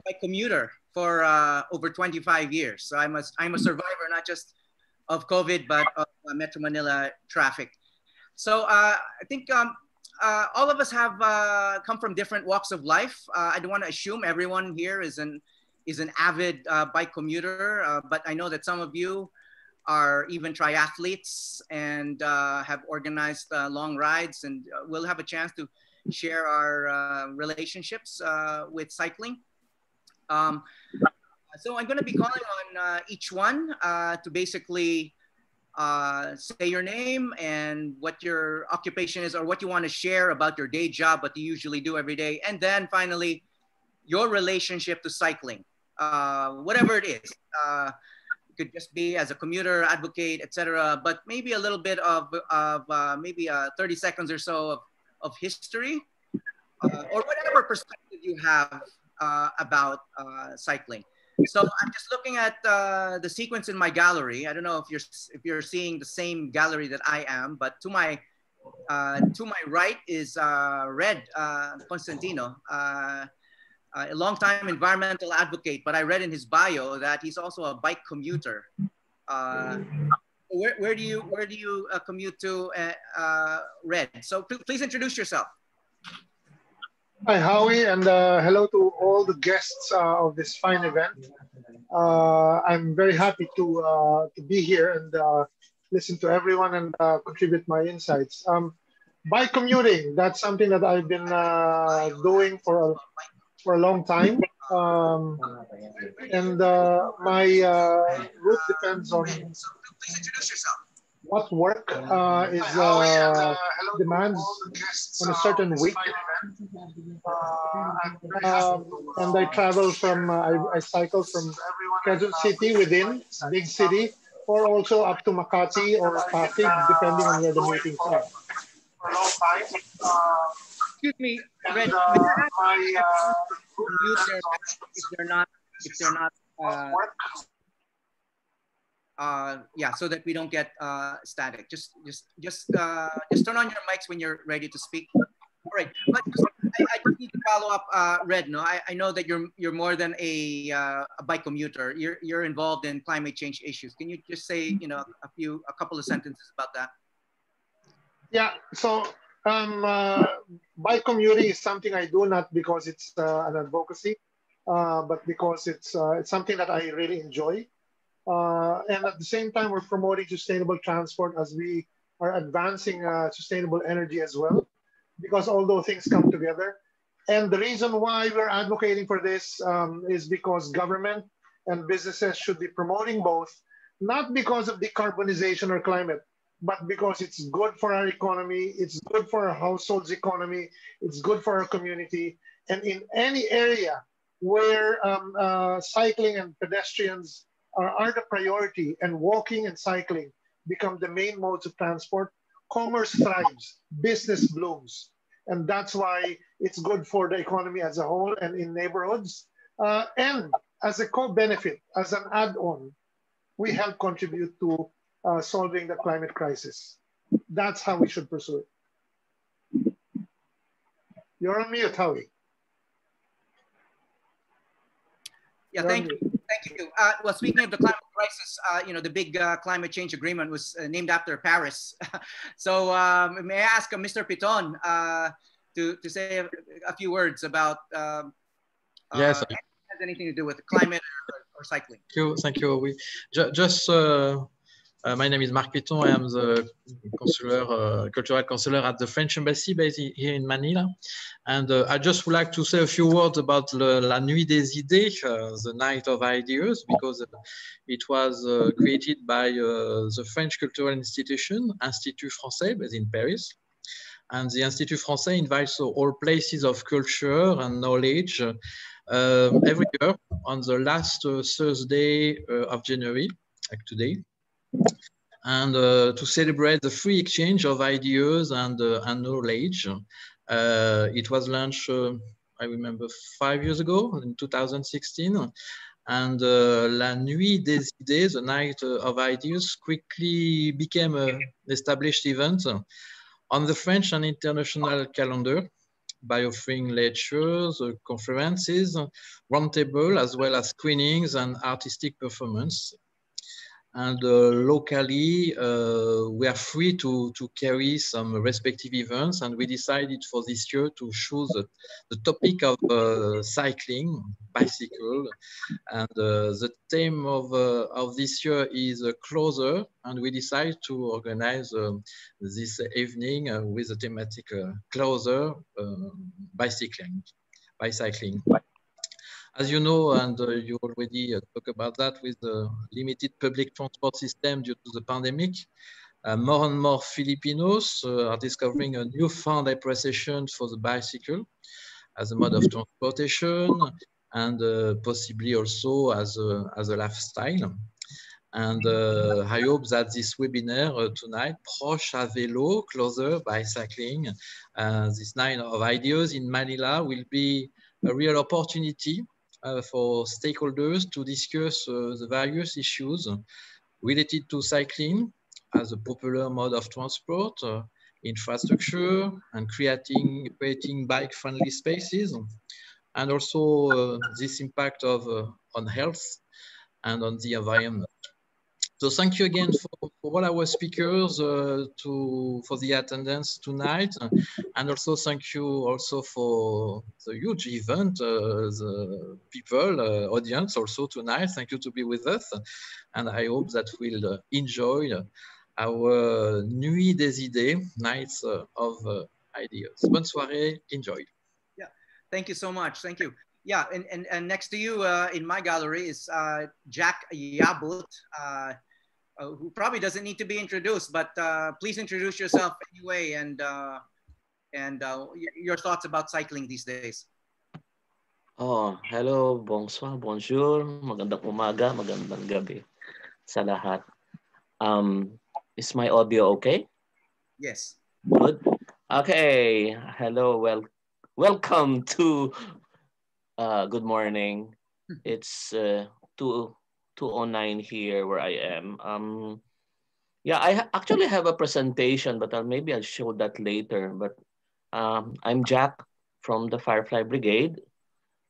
bike commuter for over 25 years. So I'm a survivor, not just of COVID, but of Metro Manila traffic. So I think all of us have come from different walks of life. I don't want to assume everyone here is an avid bike commuter, but I know that some of you are even triathletes and have organized long rides, and we'll have a chance to share our relationships with cycling. So I'm going to be calling on each one to basically say your name and what your occupation is, or what you want to share about your day job, what you usually do every day. And then finally, your relationship to cycling, whatever it is. It could just be as a commuter, advocate, etc. But maybe a little bit of maybe 30 seconds or so of history, or whatever perspective you have about cycling. So I'm just looking at the sequence in my gallery. I don't know if you're seeing the same gallery that I am, but to my right is Red Constantino, a longtime environmental advocate. But I read in his bio that he's also a bike commuter. Where do you commute to, Red? So please introduce yourself. Hi, Howie, and hello to all the guests of this fine event. I'm very happy to be here and listen to everyone and contribute my insights. Bike commuting, that's something that I've been doing for a long time. And my route depends on what work demands on a certain week. And I travel from, I cycle from Quezon City within, big city, or also up to Makati or Pasig, depending on where the meetings are. For a long time. Excuse me, Red. If they're not yeah, so that we don't get static. Just turn on your mics when you're ready to speak. All right, but I just need to follow up, Red. No, I know that you're more than a bike commuter. You're involved in climate change issues. Can you just say a couple of sentences about that? Yeah. So bike commuting is something I do not because it's an advocacy, but because it's something that I really enjoy. And at the same time, we're promoting sustainable transport as we are advancing sustainable energy as well, because all those things come together. And the reason why we're advocating for this is because government and businesses should be promoting both, not because of decarbonization or climate, but because it's good for our economy, it's good for our households' economy, it's good for our community. And in any area where cycling and pedestrians are the priority and walking and cycling become the main modes of transport, commerce thrives, business blooms. And that's why it's good for the economy as a whole and in neighborhoods. And as a co-benefit, as an add-on, we help contribute to solving the climate crisis. That's how we should pursue it. You're on mute, Howie. Yeah, thank you. Thank you. Well, speaking of the climate crisis, the big climate change agreement was named after Paris. So may I ask Mr. Piton to say a few words about yes, has anything to do with climate or cycling? Thank you. My name is Marc Piton. I am the cultural counselor at the French Embassy based here in Manila. And I just would like to say a few words about La Nuit des Idées, the Night of Ideas, because it was created by the French cultural institution, Institut français, based in Paris. And the Institut français invites all places of culture and knowledge every year on the last Thursday of January, like today. And to celebrate the free exchange of ideas and knowledge. It was launched, I remember, 5 years ago, in 2016. And La Nuit des Idées, the Night of Ideas, quickly became an established event on the French and international calendar. by offering lectures, conferences, roundtable, as well as screenings and artistic performance. And locally, we are free to carry some respective events, and we decided for this year to choose the topic of cycling, bicycle, and the theme of this year is closer, and we decided to organize this evening with the thematic closer bicycling. As you know, and you already talked about that with the limited public transport system due to the pandemic, more and more Filipinos are discovering a newfound appreciation for the bicycle as a mode of transportation and possibly also as a lifestyle. And I hope that this webinar tonight, Proches, vélo, closer by cycling, this night of ideas in Manila will be a real opportunity for stakeholders to discuss the various issues related to cycling as a popular mode of transport, infrastructure, and creating bike-friendly spaces, and also this impact of on health and on the environment. So thank you again for all our speakers for the attendance tonight, and also thank you also for the huge event, the people, audience also tonight. Thank you to be with us, and I hope that we'll enjoy our Nuit des Idées, nights of ideas. Bonne soirée, enjoy. Yeah, thank you so much. Thank you. Yeah, and next to you in my gallery is Jack Yabut, who probably doesn't need to be introduced, but please introduce yourself anyway and your thoughts about cycling these days. Oh, hello, bonsoir, bonjour, magandang umaga, magandang gabi sa lahat. Is my audio okay? Yes. Good. Okay. Hello. Welcome to good morning. It's 2:09 here where I am. Yeah, I actually have a presentation, but maybe I'll show that later. But I'm Jack from the Firefly Brigade.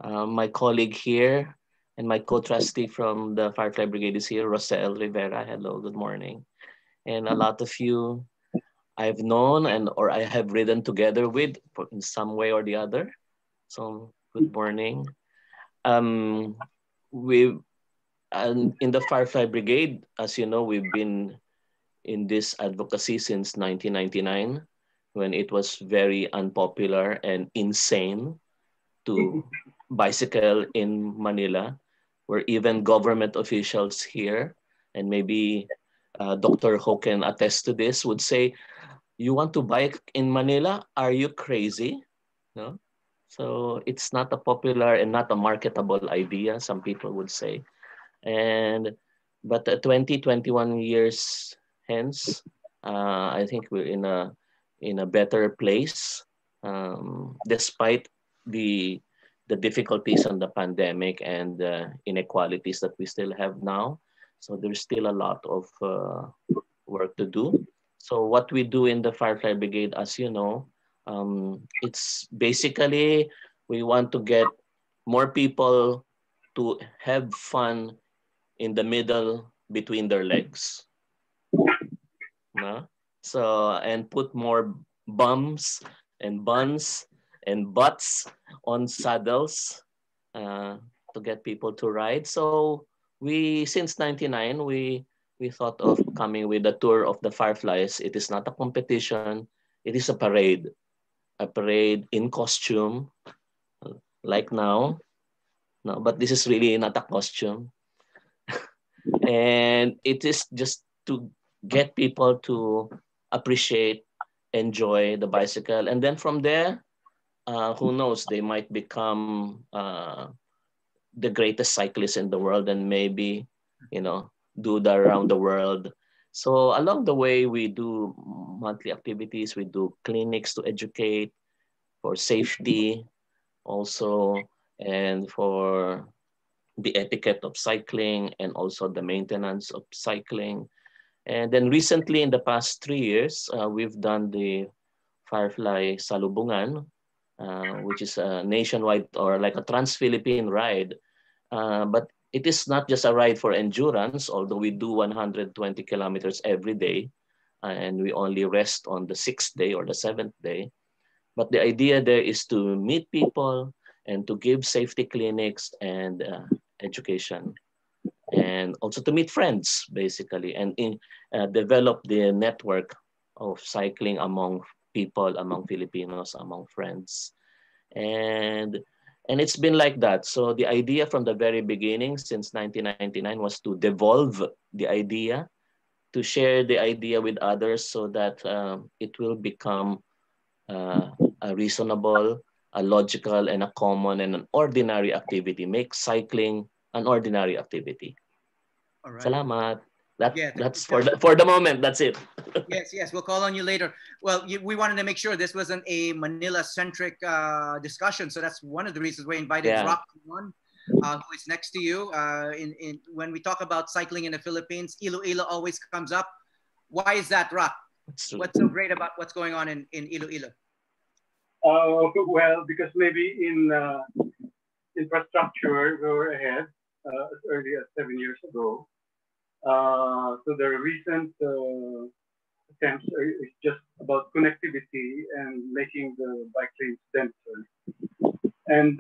My colleague here and my co-trustee from the Firefly Brigade is here, Rosel Rivera. Hello, good morning. And a lot of you I've known or I have ridden together with in some way or the other. So good morning. In the Firefly Brigade, as you know, we've been in this advocacy since 1999, when it was very unpopular and insane to bicycle in Manila, where even government officials here, and maybe Dr. Ho can attest to this, would say, "You want to bike in Manila? Are you crazy?" No? So it's not a popular and not a marketable idea, some people would say. But 20, 21 years hence, I think we're in a better place, despite the difficulties on the pandemic and the inequalities that we still have now. So there's still a lot of work to do. So what we do in the Firefly Brigade, as you know, it's basically we want to get more people to have fun in the middle between their legs. No? So, and put more bums and buns and butts on saddles to get people to ride. So since 99, we thought of coming with a tour of the Fireflies. It is not a competition. It is a parade in costume, like now. No, but this is really not a costume. And it is just to get people to appreciate, enjoy the bicycle. And then from there, who knows, they might become the greatest cyclists in the world and maybe, do that around the world. So along the way, we do monthly activities, we do clinics to educate for safety also, and for the etiquette of cycling and also the maintenance of cycling. And then recently, in the past 3 years, we've done the Firefly Salubungan, which is a nationwide or like a Trans-Philippine ride. But it is not just a ride for endurance, although we do 120 kilometers every day, and we only rest on the 6th day or the 7th day. But the idea there is to meet people and to give safety clinics and education, and also to meet friends, basically, and develop the network of cycling among people, among Filipinos, among friends. And it's been like that. So the idea from the very beginning, since 1999, was to devolve the idea, to share the idea with others so that it will become a reasonable, a logical, and a common and an ordinary activity. Make cycling an ordinary activity. All right. Salamat. Yeah, That's for the moment. That's it. Yes, we'll call on you later. Well, we wanted to make sure this wasn't a Manila-centric discussion, so that's one of the reasons we invited Rock on, who is next to you. When we talk about cycling in the Philippines, Iloilo always comes up. Why is that, Rock? What's so great about what's going on in Iloilo? Well, because maybe in infrastructure we were ahead as early as 7 years ago. So the recent attempts is just about connectivity and making the bike lanes denser. And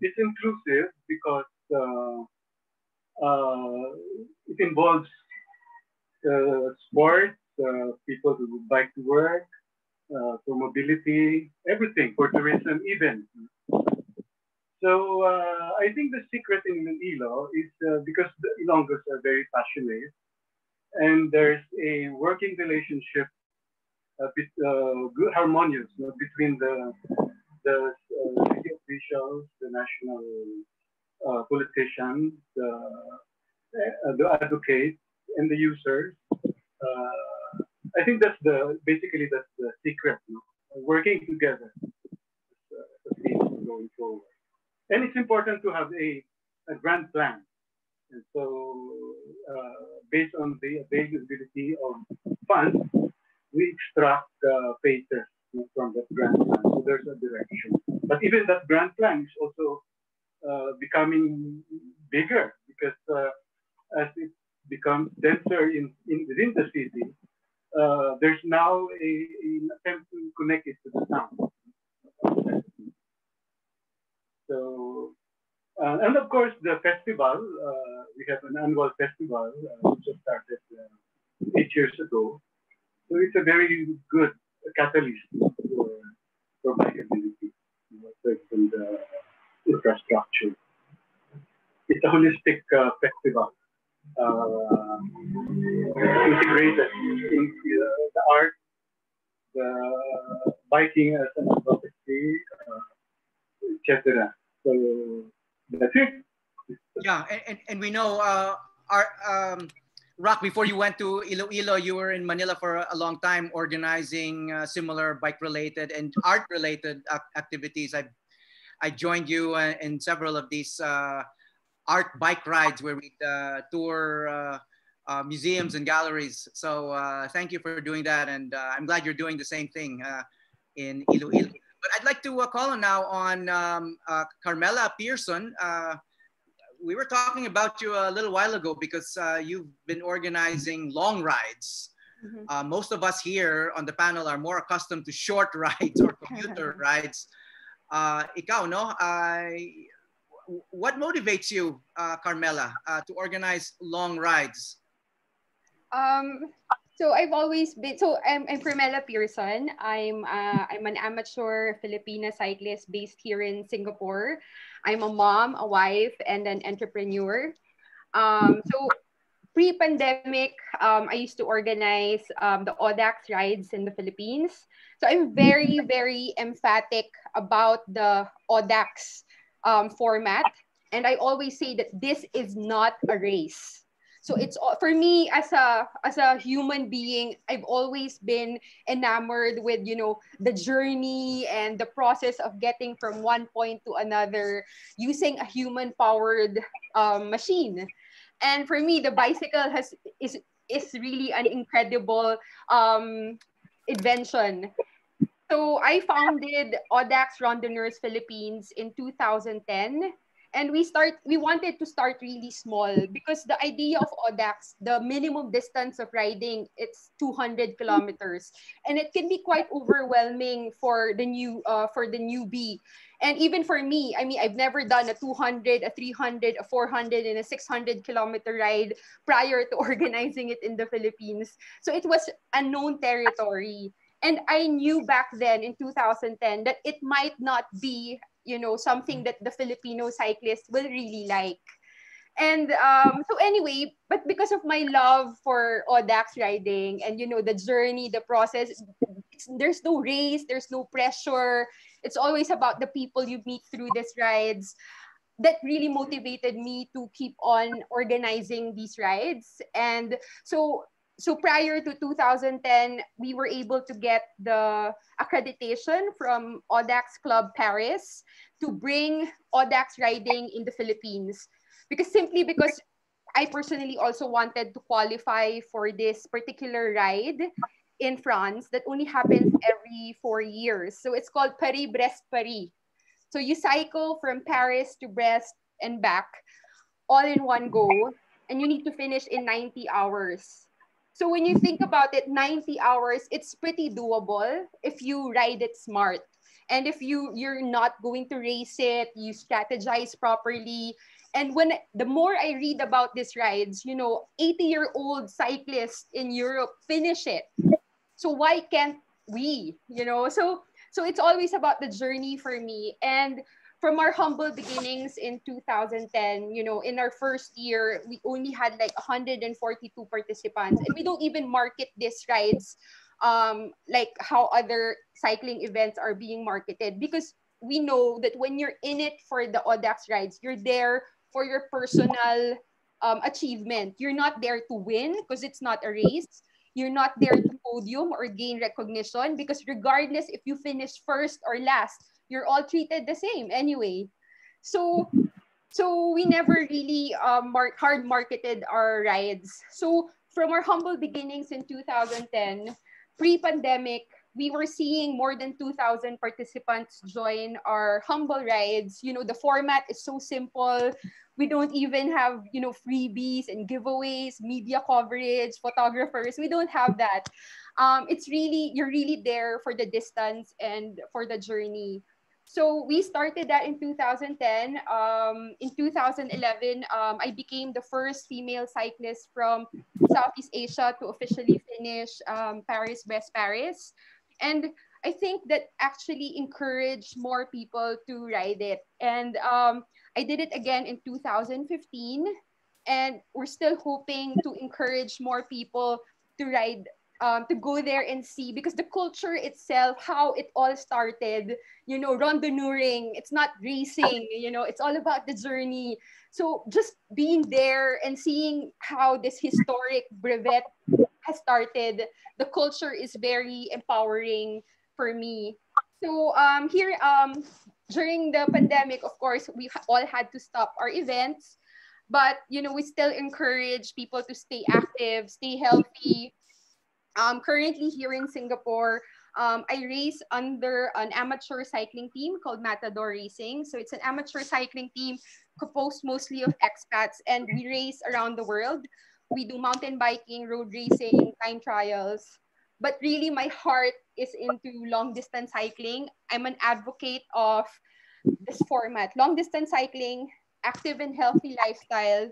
it's inclusive because it involves sports, people who bike to work, for mobility, everything, for tourism even. So I think the secret in Iloilo is because the Ilonggos are very passionate, and there's a working relationship, good harmonious, between the city officials, the national politicians, the advocates, and the users. I think that's basically the secret, working together as means going forward. And it's important to have a grand plan. And so, based on the availability of funds, we extract phases from that grand plan. So there's a direction. But even that grand plan is also becoming bigger because as it becomes denser within the city, there's now an attempt to connect it to the town. So, and of course, the festival, we have an annual festival, which just started 8 years ago. So it's a very good catalyst for bikeability, and infrastructure. It's a holistic festival. Integrated in the art, the biking as an advocacy, etc. So that's it. Yeah, and we know Rock, before you went to Iloilo, you were in Manila for a long time organizing similar bike-related and art-related activities. I joined you in several of these art bike rides where we tour museums and galleries. So thank you for doing that, and I'm glad you're doing the same thing in Iloilo. But I'd like to call on now on Carmela Pearson. We were talking about you a little while ago because you've been organizing long rides. Mm-hmm. Most of us here on the panel are more accustomed to short rides or commuter rides. Ikaw, no? What motivates you, Carmela, to organize long rides? So I've always been, I'm Carmela Pearson. I'm an amateur Filipina cyclist based here in Singapore. I'm a mom, a wife, and an entrepreneur. So pre-pandemic, I used to organize the ODAX rides in the Philippines. So I'm very, very emphatic about the ODAX format. And I always say that this is not a race. So it's for me as a human being, I've always been enamored with, the journey and the process of getting from one point to another using a human powered machine. And for me, the bicycle is really an incredible invention. So I founded Audax Randonneurs Philippines in 2010. And we wanted to start really small because the idea of Audax, the minimum distance of riding, it's 200 kilometers. And it can be quite overwhelming for the newbie. And even for me, I mean, I've never done a 200, a 300, a 400, and a 600-kilometer ride prior to organizing it in the Philippines. So it was unknown territory. And I knew back then in 2010 that it might not be, something that the Filipino cyclists will really like. And so anyway, but because of my love for Audax riding and, the journey, the process, there's no race, there's no pressure. It's always about the people you meet through these rides. That really motivated me to keep on organizing these rides. And so prior to 2010, we were able to get the accreditation from Audax Club Paris to bring Audax riding in the Philippines. Because I personally also wanted to qualify for this particular ride in France that only happens every 4 years. So it's called Paris-Brest-Paris. So you cycle from Paris to Brest and back all in one go, and you need to finish in 90 hours. So when you think about it, 90 hours, it's pretty doable if you ride it smart. And if you're not going to race it, you strategize properly. And the more I read about these rides, 80-year-old cyclists in Europe finish it. So why can't we? So it's always about the journey for me. And from our humble beginnings in 2010, in our first year, we only had like 142 participants. And we don't even market these rides like how other cycling events are being marketed, because we know that when you're in it for the Audax rides, you're there for your personal achievement. You're not there to win because it's not a race. You're not there to podium or gain recognition, because regardless if you finish first or last, you're all treated the same anyway. So we never really hard marketed our rides. So from our humble beginnings in 2010, pre-pandemic, we were seeing more than 2,000 participants join our humble rides. The format is so simple. We don't even have, freebies and giveaways, media coverage, photographers. We don't have that. You're really there for the distance and for the journey. So we started that in 2010. In 2011, I became the first female cyclist from Southeast Asia to officially finish Paris-Brest-Paris. And I think that actually encouraged more people to ride it. And I did it again in 2015. And we're still hoping to encourage more people to ride, to go there and see, because the culture itself, how it all started, randonneuring, it's not racing, it's all about the journey. So just being there and seeing how this historic brevet has started, the culture is very empowering for me. So here, during the pandemic, of course, we all had to stop our events, but we still encourage people to stay active, stay healthy. Currently here in Singapore, I race under an amateur cycling team called Matador Racing. So it's an amateur cycling team composed mostly of expats, and we race around the world. We do mountain biking, road racing, time trials. But really, my heart is into long distance cycling. I'm an advocate of this format: long distance cycling, active and healthy lifestyle,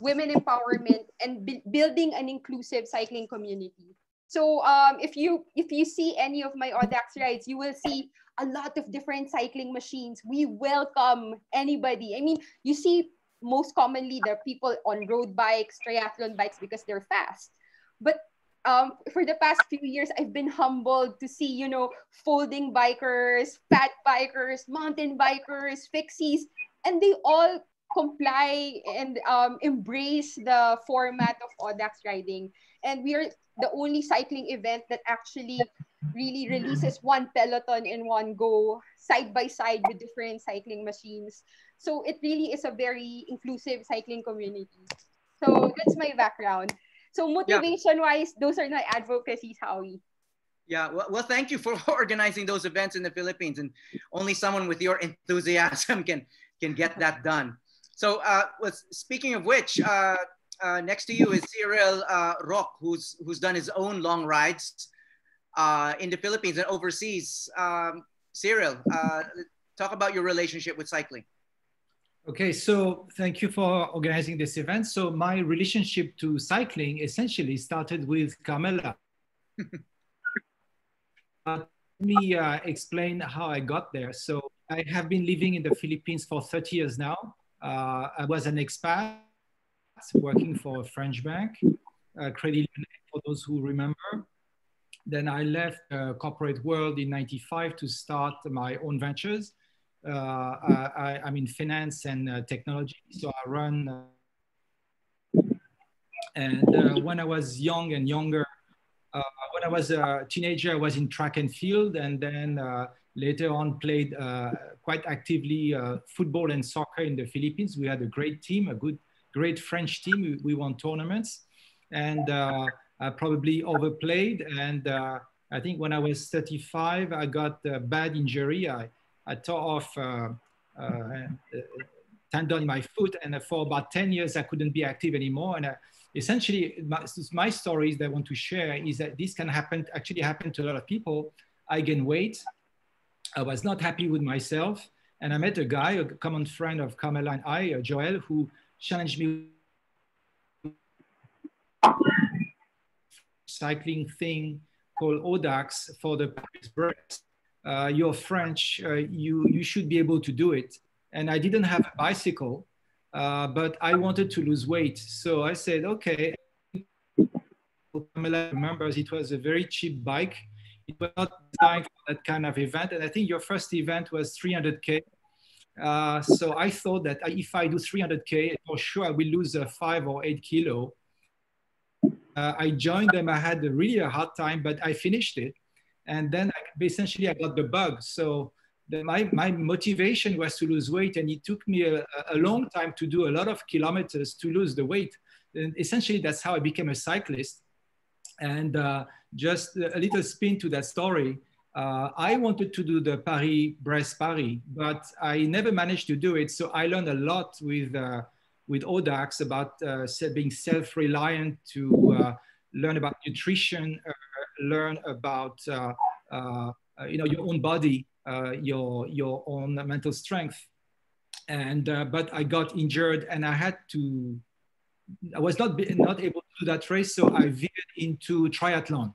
women empowerment, and building an inclusive cycling community. So if you see any of my Audax rides, you will see a lot of different cycling machines. We welcome anybody. I mean, you see most commonly the people on road bikes, triathlon bikes, because they're fast. But for the past few years, I've been humbled to see, folding bikers, fat bikers, mountain bikers, fixies, and they all comply and embrace the format of Audax riding. And we are the only cycling event that actually really releases one peloton in one go, side by side with different cycling machines. So it really is a very inclusive cycling community. So that's my background. So motivation-wise, those are my advocacies, Howie. Yeah, well, thank you for organizing those events in the Philippines, and only someone with your enthusiasm can get that done. So, speaking of which, next to you is Cyril Rock, who's done his own long rides in the Philippines and overseas. Cyril, talk about your relationship with cycling. Okay, so thank you for organizing this event. So my relationship to cycling essentially started with Carmela. Let me explain how I got there. So I have been living in the Philippines for 30 years now. I was an expat working for a French bank, Credit Lyonnais, for those who remember. Then I left the corporate world in '95 to start my own ventures. I'm in finance and technology, so I run. And when I was young and younger, when I was a teenager, I was in track and field, and then later on played quite actively football and soccer in the Philippines. We had a great team, great French team. We won tournaments, and I probably overplayed. And I think when I was 35, I got a bad injury. I tore off tendon in my foot, and for about 10 years, I couldn't be active anymore. And essentially, my stories that I want to share is that this can actually happen to a lot of people. I gained weight. I was not happy with myself. And I met a guy, a common friend of Carmela and I, Joel, who challenged me cycling thing called Audax for the Paris Brest. You're French, you should be able to do it. And I didn't have a bicycle, but I wanted to lose weight. So I said, okay. Pamela remembers it was a very cheap bike. It was not designed for that kind of event. And I think your first event was 300K. So I thought that if I do 300K, for sure I will lose 5 or 8 kilo. I joined them. I had really a hard time, but I finished it. And then essentially I got the bug. So my motivation was to lose weight, and it took me a long time to do a lot of kilometers to lose the weight. And essentially that's how I became a cyclist. And just a little spin to that story. I wanted to do the Paris-Brest-Paris, but I never managed to do it. So I learned a lot with Audax about being self-reliant, to learn about nutrition, learn about your own body, your own mental strength. And but I got injured, and I was not able to do that race, so I veered into triathlon.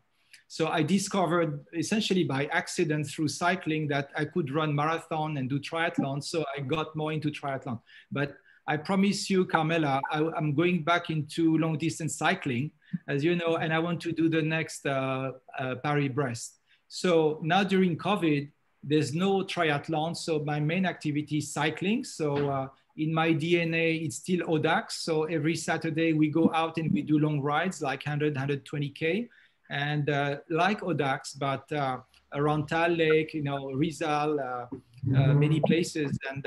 So I discovered essentially by accident through cycling that I could run marathon and do triathlon. So I got more into triathlon. But I promise you, Carmela, I'm going back into long distance cycling, as you know, and I want to do the next Paris-Brest. So now during COVID, there's no triathlon. So my main activity is cycling. So in my DNA, it's still Audax. So every Saturday we go out and we do long rides, like 100, 120K. And like Audax, but around Tal Lake, Rizal, many places. And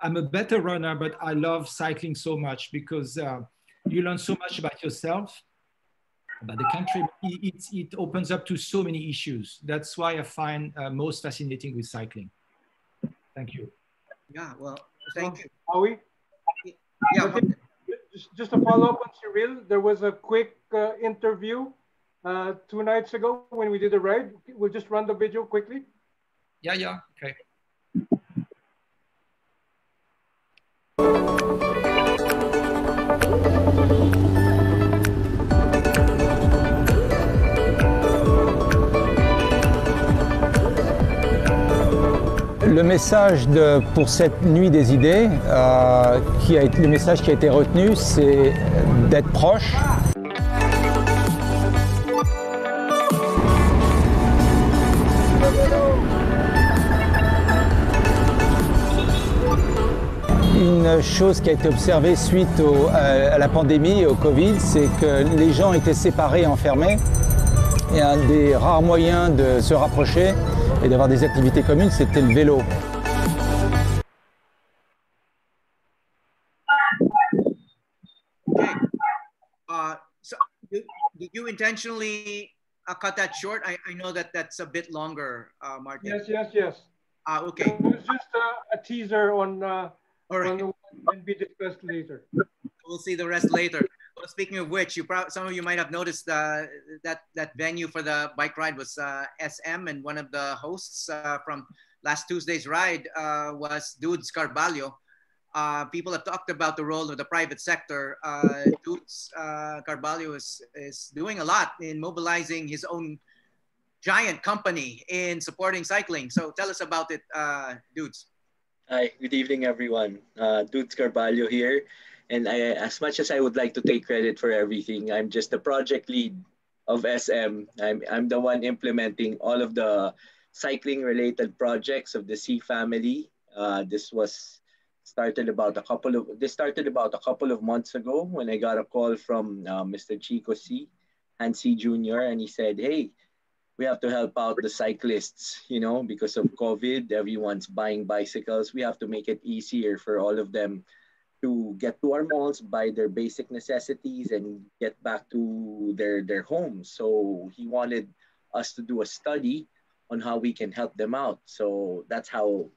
I'm a better runner, but I love cycling so much because you learn so much about yourself, about the country. It opens up to so many issues. That's why I find most fascinating with cycling. Thank you. Yeah, well, thank you. Howie? Yeah. Okay. Just to follow up on Cyril, there was a quick interview 2 nights ago when we did the ride. We'll just run the video quickly. Yeah, okay. Le message pour cette nuit des idées, le message qui a été retenu, c'est d'être proche. Une chose qui a été observée suite à la pandémie et au Covid, c'est que les gens étaient séparés et enfermés. Et un des rares moyens de se rapprocher et d'avoir des activités communes, c'était le vélo. Okay. So did you intentionally cut that short. I know that that's a bit longer, Martin. Yes. Okay. It was just a teaser All right. on what be discussed later. We'll see the rest later. Well, speaking of which, some of you might have noticed that venue for the bike ride was SM, and one of the hosts from last Tuesday's ride was Dudes Carvalho. People have talked about the role of the private sector. Dudes Carvalho is doing a lot in mobilizing his own giant company in supporting cycling. So tell us about it, Dudes. Hi, good evening, everyone. Dudes Carvalho here. And as much as I would like to take credit for everything, I'm just the project lead of SM. I'm the one implementing all of the cycling-related projects of the C family. This started about a couple of months ago when I got a call from Mr. Chico C, Hansi Jr., and he said, "Hey, we have to help out the cyclists, because of COVID, everyone's buying bicycles. We have to make it easier for all of them to get to our malls, buy their basic necessities, and get back to their homes." So he wanted us to do a study on how we can help them out. So that's how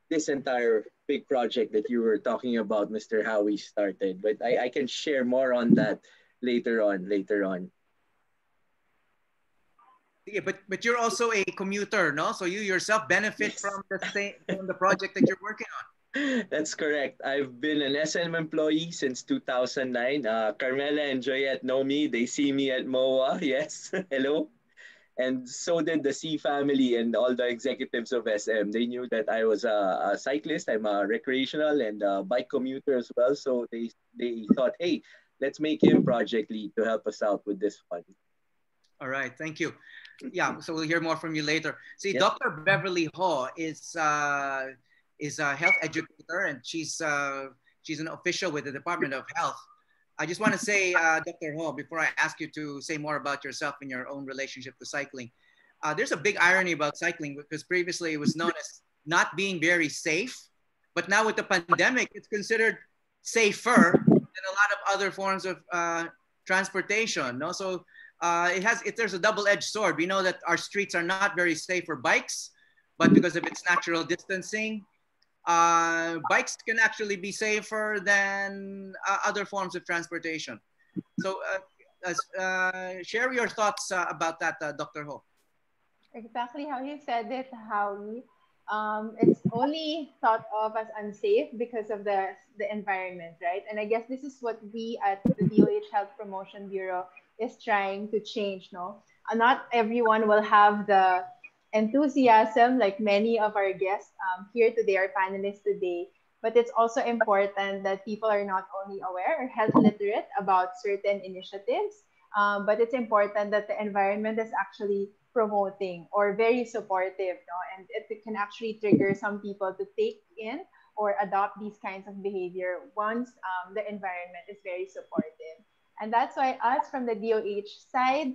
this entire big project that you were talking about, Mr. Howie, started. But I can share more on that later on. Yeah, but you're also a commuter, no? So you yourself benefit from the project that you're working on. That's correct. I've been an SM employee since 2009. Carmela and Joyette know me. They see me at MOA. Yes. Hello. And so did the C family and all the executives of SM. They knew that I was a cyclist. I'm a recreational and a bike commuter as well. So they thought, hey, let's make him project lead to help us out with this fund. All right. Thank you. Yeah, so we'll hear more from you later. See, Yep. Dr. Beverly Ho is a health educator, and she's an official with the Department of Health. I just want to say, Dr. Ho, before I ask you to say more about yourself and your own relationship to cycling, there's a big irony about cycling because previously it was known as not being very safe, but now with the pandemic, it's considered safer than a lot of other forms of transportation. No, so there's a double-edged sword. We know that our streets are not very safe for bikes, but because of its natural distancing, bikes can actually be safer than other forms of transportation. So share your thoughts about that, Dr. Ho. Exactly how you said it, Howie. It's only thought of as unsafe because of the environment, right? And I guess this is what we at the DOH Health Promotion Bureau is trying to change, no? Not everyone will have the enthusiasm like many of our guests here today, our panelists today, but it's also important that people are not only aware or health literate about certain initiatives, but it's important that the environment is actually promoting or very supportive, no? And it can actually trigger some people to take in or adopt these kinds of behavior once the environment is very supportive. And that's why us from the DOH side,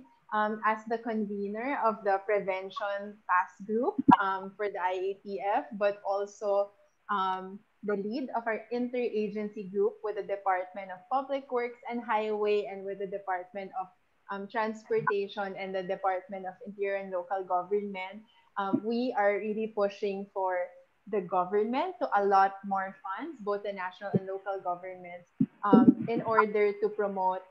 as the convener of the prevention task group for the IATF, but also the lead of our interagency group with the Department of Public Works and Highway and with the Department of Transportation and the Department of Interior and Local Government, we are really pushing for the government to allot more funds, both the national and local governments, in order to promote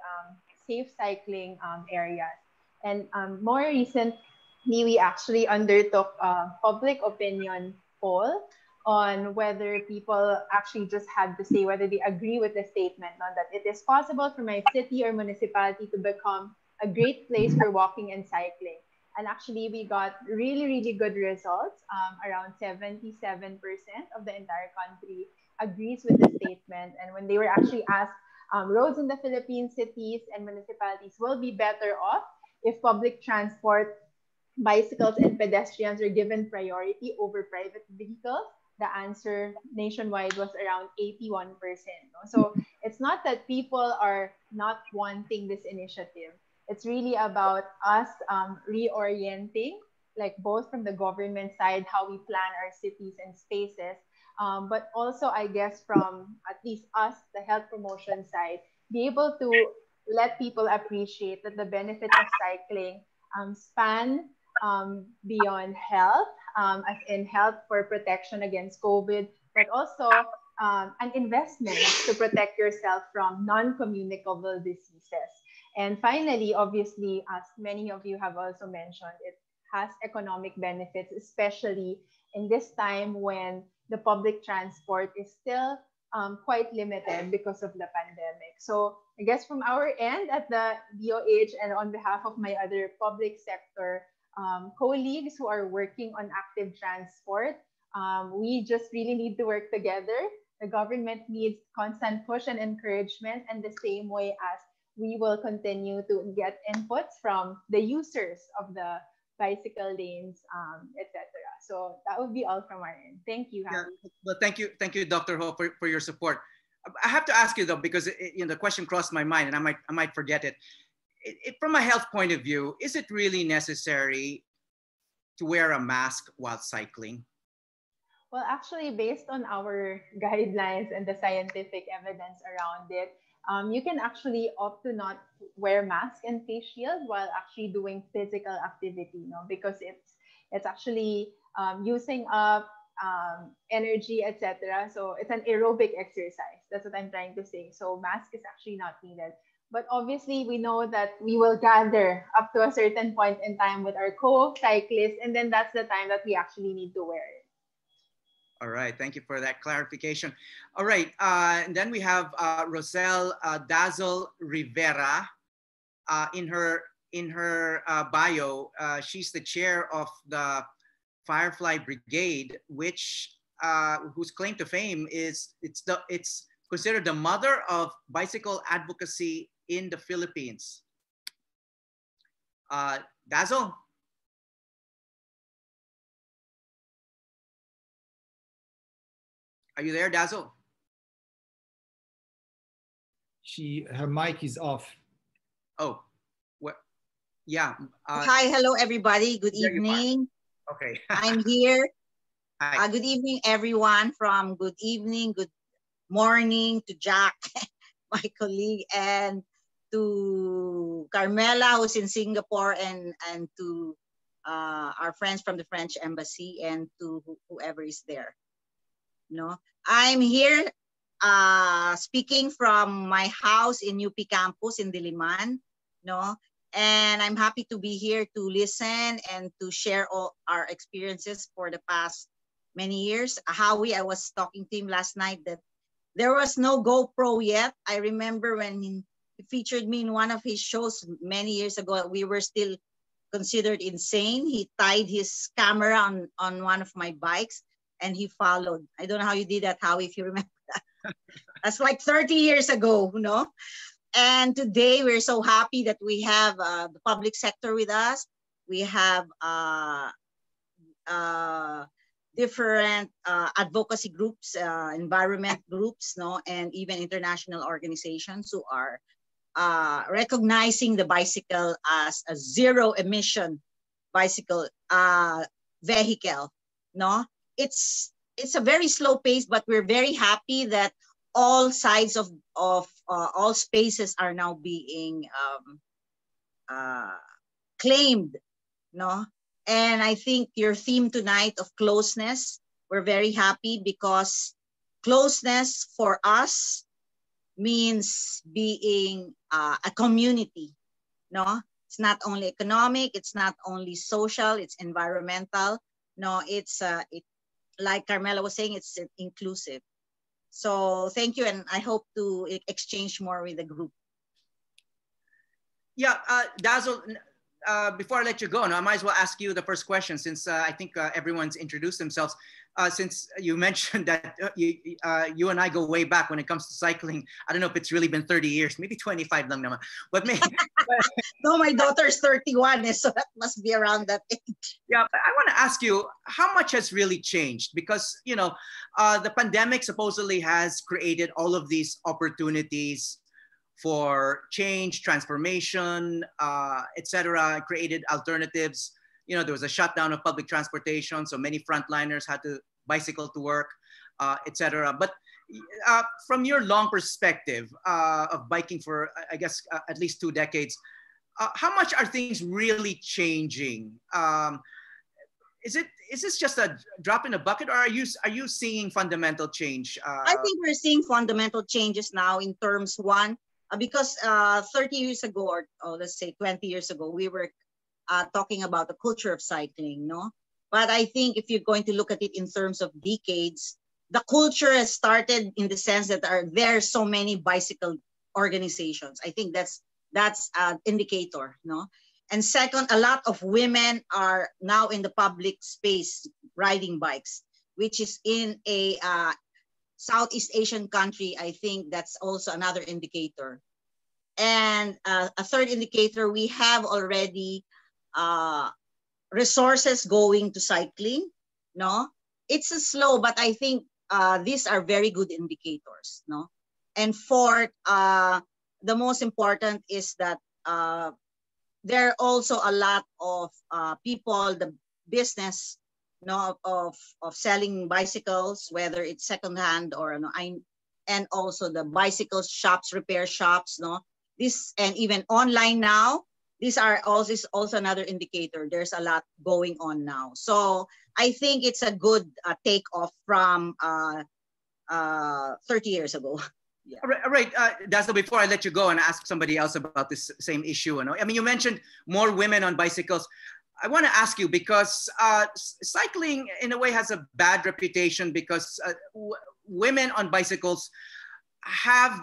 safe cycling areas. And more recently, we actually undertook a public opinion poll on whether people actually just had to say whether they agree with the statement, not that it is possible for my city or municipality to become a great place for walking and cycling. And actually, we got really, really good results. Around 77% of the entire country agrees with the statement. And when they were actually asked, roads in the Philippine cities and municipalities will be better off if public transport, bicycles, and pedestrians are given priority over private vehicles, the answer nationwide was around 81%. No? So it's not that people are not wanting this initiative. It's really about us reorienting, like both from the government side, how we plan our cities and spaces, but also, I guess, from at least us, the health promotion side, be able to let people appreciate that the benefits of cycling span beyond health, as in health for protection against COVID, but also an investment to protect yourself from non-communicable diseases. And finally, obviously, as many of you have also mentioned, it has economic benefits, especially in this time when the public transport is still quite limited because of the pandemic. So I guess from our end at the DOH and on behalf of my other public sector colleagues who are working on active transport, we just really need to work together. The government needs constant push and encouragement, and the same way as we will continue to get inputs from the users of the bicycle lanes, etc. So that would be all from our end. Thank you, Harry. Yeah, well, thank you, Dr. Ho, for your support. I have to ask you though, because the question crossed my mind, and I might forget it. From a health point of view, is it really necessary to wear a mask while cycling? Well, actually, based on our guidelines and the scientific evidence around it, you can actually opt to not wear mask and face shield while actually doing physical activity, because it's actually using up energy, etc. So it's an aerobic exercise. That's what I'm trying to say. So mask is actually not needed. But obviously, we know that we will gather up to a certain point in time with our co-cyclists, and then that's the time that we actually need to wear it. All right, thank you for that clarification. All right, and then we have Rosel Dazzle Rivera. In her bio, she's the chair of the Firefly Brigade, which whose claim to fame is it's considered the mother of bicycle advocacy in the Philippines. Dazzle. Are you there, Dazzle? Her mic is off. Oh, what? Yeah. Hi, hello, everybody. Good evening. Okay. I'm here. Hi. Good evening, everyone. From good evening, good morning to Jack, my colleague, and to Carmela, who's in Singapore, and to our friends from the French Embassy, and to whoever is there. I'm here speaking from my house in UP campus in Diliman, and I'm happy to be here to listen and to share all our experiences for the past many years. Howie, I was talking to him last night that there was no GoPro yet. I remember when he featured me in one of his shows many years ago, we were still considered insane. He tied his camera on one of my bikes and he followed. I don't know how you did that, Howie, if you remember that. That's like 30 years ago, And today we're so happy that we have the public sector with us. We have different advocacy groups, environment groups, and even international organizations who are recognizing the bicycle as a zero emission bicycle vehicle. It's a very slow pace, but we're very happy that all sides of all spaces are now being claimed, And I think your theme tonight of closeness, we're very happy because closeness for us means being a community, It's not only economic, it's not only social, it's environmental. It's like Carmela was saying, it's inclusive. So thank you, and I hope to exchange more with the group. Yeah, Dazzle, before I let you go, I might as well ask you the first question since I think everyone's introduced themselves. Since you mentioned that you and I go way back when it comes to cycling. I don't know if it's really been 30 years, maybe 25 lang naman. But maybe, no, my daughter's 31, so that must be around that age. Yeah, but I want to ask you, how much has really changed? Because, the pandemic supposedly has created all of these opportunities for change, transformation, etc., created alternatives. There was a shutdown of public transportation, so many frontliners had to bicycle to work, etc. But from your long perspective of biking for, I guess, at least 2 decades, how much are things really changing? Is this just a drop in the bucket, or are you seeing fundamental change? I think we're seeing fundamental changes now in terms one, because 30 years ago, or let's say 20 years ago, we were talking about the culture of cycling, no? But I think if you're going to look at it in terms of decades, the culture has started in the sense that there are so many bicycle organizations. I think that's an indicator, no? And second, a lot of women are now in the public space riding bikes, which is in a Southeast Asian country. I think that's also another indicator. And a third indicator, we have already resources going to cycling, no? It's a slow, but I think these are very good indicators, no? And fourth, the most important is that there are also a lot of people, the business, no, of selling bicycles, whether it's secondhand or no, and also the bicycle shops, repair shops, no. This, and even online now, these are also another indicator. There's a lot going on now. So I think it's a good takeoff from 30 years ago. Yeah. All right. Dazzle, before I let you go and ask somebody else about this same issue, I mean, you mentioned more women on bicycles. I want to ask you, because cycling in a way has a bad reputation, because women on bicycles have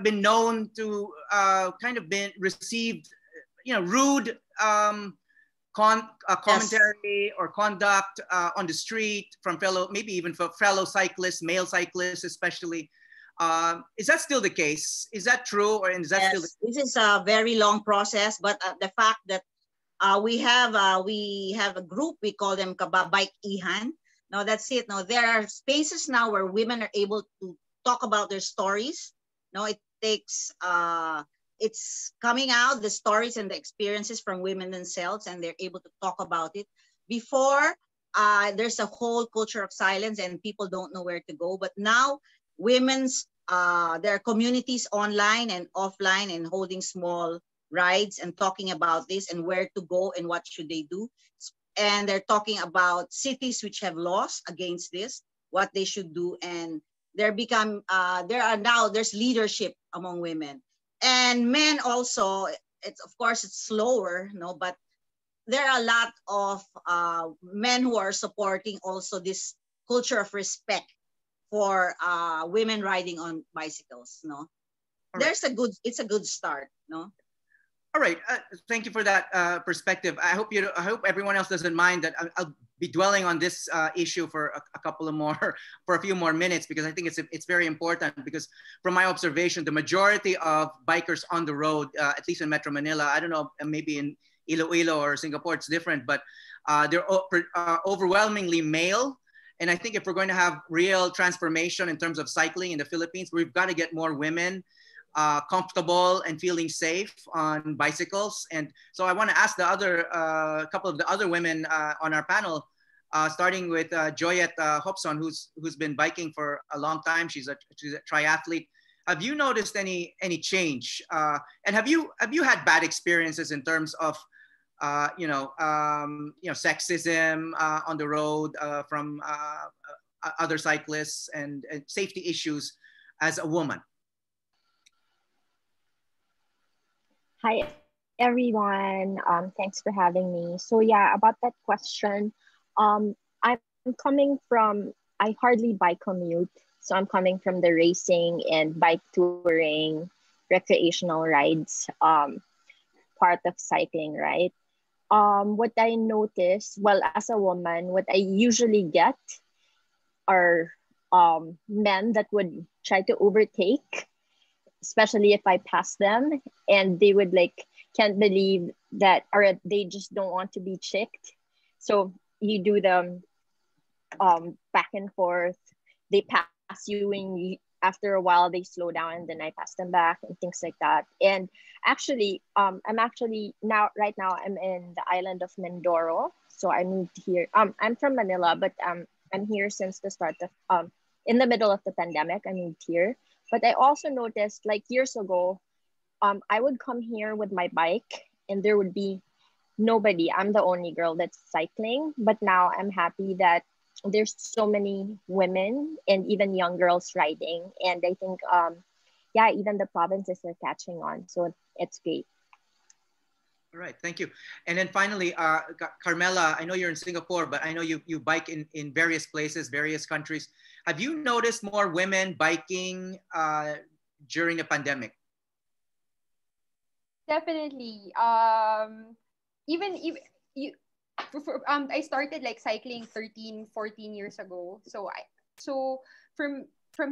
been known to kind of been received, rude commentary or conduct on the street from maybe even from fellow cyclists, male cyclists especially. Is that still the case? Is that true, or is that yes, still the case? This is a very long process, but the fact that we have a group, we call them Kababike Ihan. Now that's it. Now there are spaces now where women are able to talk about their stories. Now it takes it's coming out, the stories and the experiences from women themselves, and they're able to talk about it. Before, there's a whole culture of silence and people don't know where to go. But now there are communities online and offline and holding small rides and talking about this and where to go and what should they do. And they're talking about cities which have laws against this, what they should do. And there's leadership among women. And men also, of course it's slower, no, but there are a lot of men who are supporting also this culture of respect for women riding on bicycles, no. Right. It's a good start, no. All right, thank you for that perspective. I hope everyone else doesn't mind that I'll be dwelling on this issue for a few more minutes, because I think it's very important. Because from my observation, the majority of bikers on the road, at least in Metro Manila, I don't know, maybe in Iloilo or Singapore it's different, but they're overwhelmingly male. And I think if we're going to have real transformation in terms of cycling in the Philippines, we've got to get more women comfortable and feeling safe on bicycles. And so I want to ask the couple of the other women on our panel, starting with Joyette Hobson, who's been biking for a long time. She's a triathlete. Have you noticed any change? And have you had bad experiences in terms of sexism on the road from other cyclists and safety issues as a woman? Hi, everyone. Thanks for having me. So yeah, about that question, I'm coming from, I hardly bike commute. So I'm coming from the racing and bike touring, recreational rides, part of cycling, right? What I noticed, well, as a woman, what I usually get are men that would try to overtake, especially if I pass them, and they would can't believe that, or they just don't want to be chicked. So you do them back and forth. They pass you, and after a while they slow down, and then I pass them back and things like that. And actually, I'm right now I'm in the island of Mindoro. So I moved here. I'm from Manila, but I'm here since the start of in the middle of the pandemic. I moved here. But I also noticed years ago, I would come here with my bike and there would be nobody. I'm the only girl that's cycling. But now I'm happy that there's so many women and even young girls riding. And I think, yeah, even the provinces are catching on. So it's great. All right, thank you. And then finally, Carmela, I know you're in Singapore, but I know you bike in various places, various countries. Have you noticed more women biking during the pandemic? Definitely. Even you, I started like cycling 13, 14 years ago. So from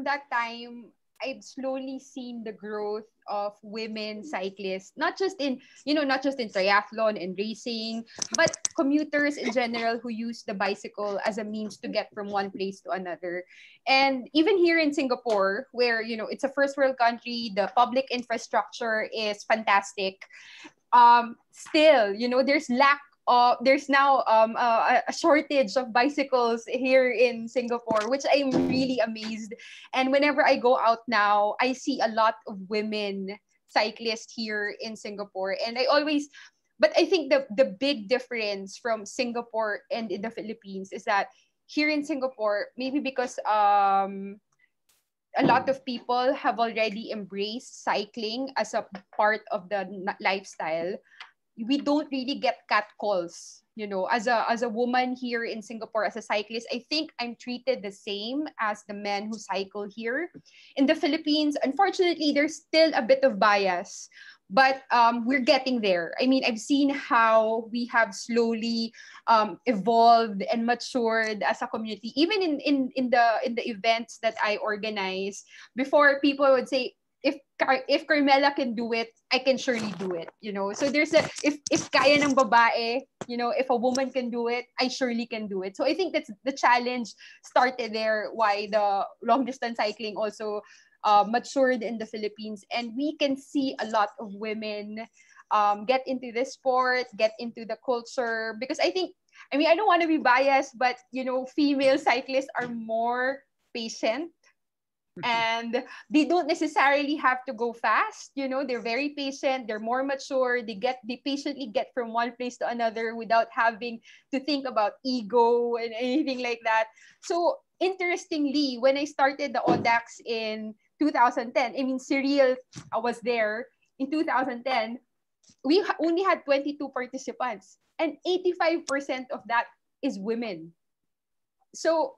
that time, I've slowly seen the growth of women cyclists, not just in, not just in triathlon and racing, but commuters in general who use the bicycle as a means to get from one place to another. And even here in Singapore, where, it's a first world country, the public infrastructure is fantastic. Still, there's now a shortage of bicycles here in Singapore, which I'm really amazed. And whenever I go out now, I see a lot of women cyclists here in Singapore. And but I think the big difference from Singapore and in the Philippines is that here in Singapore, maybe because a lot of people have already embraced cycling as a part of the lifestyle, we don't really get catcalls. As a woman here in Singapore, as a cyclist, I think I'm treated the same as the men who cycle here. In the Philippines, unfortunately, there's still a bit of bias, but we're getting there. I mean, I've seen how we have slowly evolved and matured as a community. Even in the events that I organize, before people would say, if Carmela can do it, I can surely do it. So there's if kaya ng babae, if a woman can do it, I surely can do it. So I think that's the challenge started there. Why the long distance cycling also matured in the Philippines, and we can see a lot of women get into this sport, get into the culture, because I don't want to be biased, but female cyclists are more patient. And they don't necessarily have to go fast. They're very patient, they're more mature, they patiently get from one place to another without having to think about ego and anything like that. So interestingly, when I started the ODAX in 2010, Cyril was there in 2010, we only had 22 participants, and 85% of that is women. So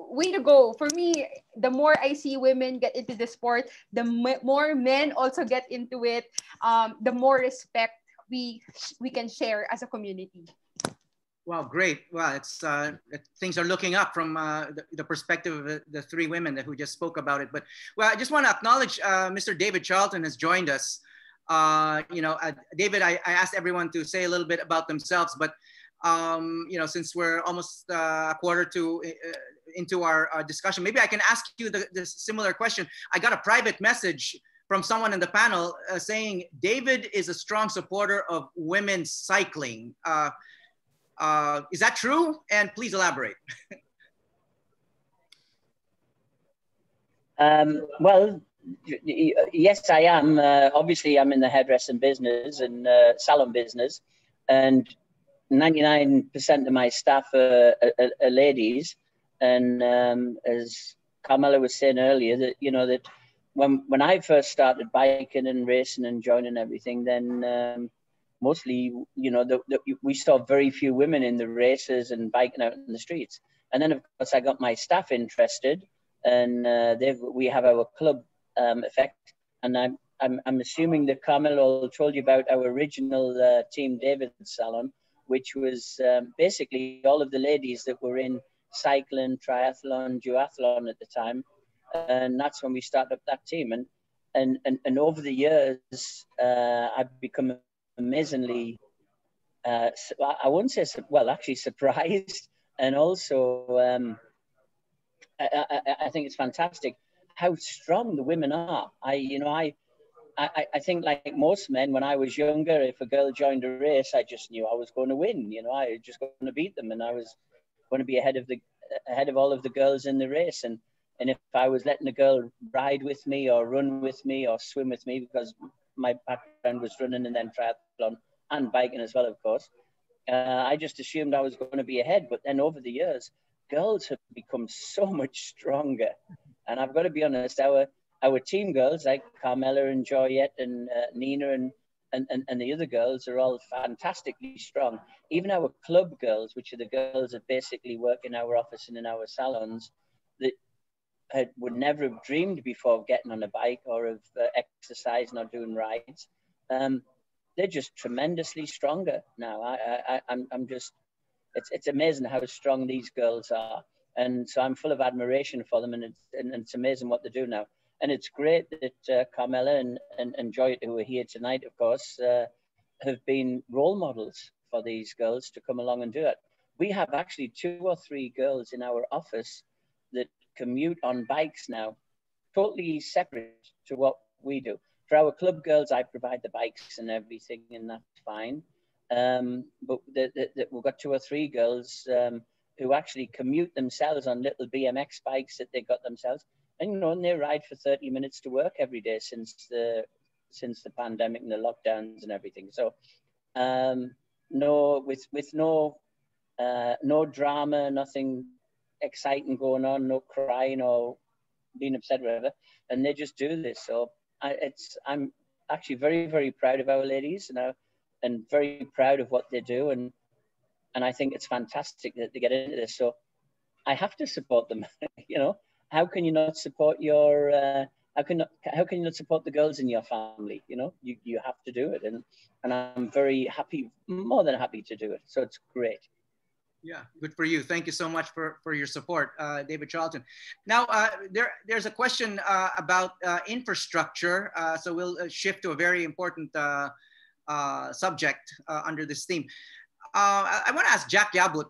way to go. For me, the more I see women get into the sport, the more men also get into it, the more respect we can share as a community. Wow, great. Wow, it's things are looking up from the perspective of the three women who just spoke about it. But I just want to acknowledge Mr. David Charlton has joined us. David, I asked everyone to say a little bit about themselves, but since we're almost a quarter into our discussion, maybe I can ask you the similar question. I got a private message from someone in the panel saying David is a strong supporter of women's cycling. Is that true? And please elaborate. Well, yes, I am. Obviously, I'm in the hairdressing business and salon business, and 99% of my staff are ladies. And as Carmela was saying earlier, that that when I first started biking and racing and joining everything, then mostly we saw very few women in the races and biking out in the streets. And then of course I got my staff interested, and we have our club effect. And I'm assuming that Carmela told you about our original Team David salon, which was basically all of the ladies that were in cycling, triathlon, duathlon at the time. And that's when we started up that team. And over the years, I've become amazingly, I wouldn't say, well, actually surprised. And also, I think it's fantastic how strong the women are. I think like most men, when I was younger, if a girl joined a race, I just knew I was going to win. I was just going to beat them, and I was going to be ahead of all of the girls in the race. And if I was letting a girl ride with me or run with me or swim with me, because my background was running and then triathlon and biking as well, of course. I just assumed I was going to be ahead, but then over the years, girls have become so much stronger. And I've got to be honest, our team girls like Carmela and Joyette and Nina and the other girls are all fantastically strong. Even our club girls, which are the girls that basically work in our office and in our salons, that would never have dreamed before of getting on a bike or of exercising or doing rides. They're just tremendously stronger now. I'm just, it's amazing how strong these girls are. And so I'm full of admiration for them, and it's amazing what they do now. And it's great that Carmela and Joy, who are here tonight, of course, have been role models for these girls to come along and do it. We have actually 2 or 3 girls in our office that commute on bikes now, totally separate to what we do. For our club girls, I provide the bikes and everything, and that's fine. But we've got 2 or 3 girls who actually commute themselves on little BMX bikes that they got themselves. And, you know, and they ride for 30 minutes to work every day since the pandemic and the lockdowns and everything. So with no drama, nothing exciting going on, no crying or being upset or whatever. And they just do this. So I'm actually very, very proud of our ladies and very proud of what they do. And I think it's fantastic that they get into this. So I have to support them. You know, how can you not support your, how can you not support the girls in your family? You know, you have to do it. And I'm very happy, more than happy to do it. So it's great. Yeah, good for you. Thank you so much for your support, David Charlton. Now, there's a question about infrastructure. So we'll shift to a very important subject under this theme. I want to ask Jack Yabut,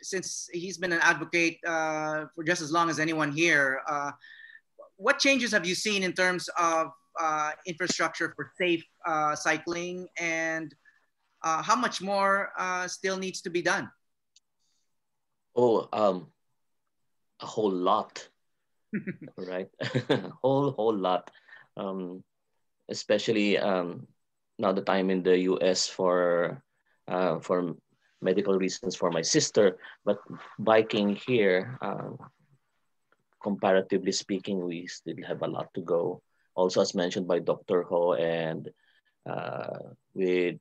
since he's been an advocate for just as long as anyone here, what changes have you seen in terms of infrastructure for safe cycling, and how much more still needs to be done? Oh, a whole lot, right? A whole lot, especially now that I'm in the US for medical reasons for my sister, but biking here, comparatively speaking, we still have a lot to go. Also, as mentioned by Dr. Ho and with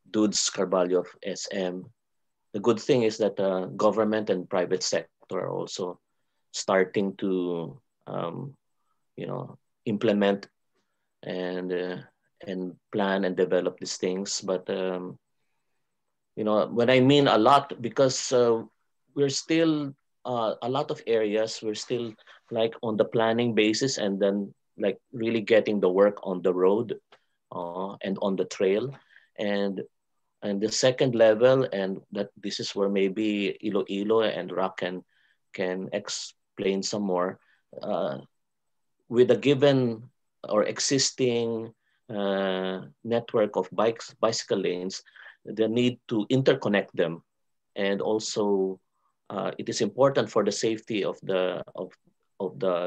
Dudes Carvalho of SM, the good thing is that government and private sector are also starting to, you know, implement and plan and develop these things. But you know, when I mean a lot, because we're still a lot of areas we're still like on the planning basis, and then like really getting the work on the road and on the trail, and the second level, and that this is where maybe Iloilo and Rock can explain some more. With a given or existing network of bicycle lanes, the need to interconnect them, and also it is important for the safety of the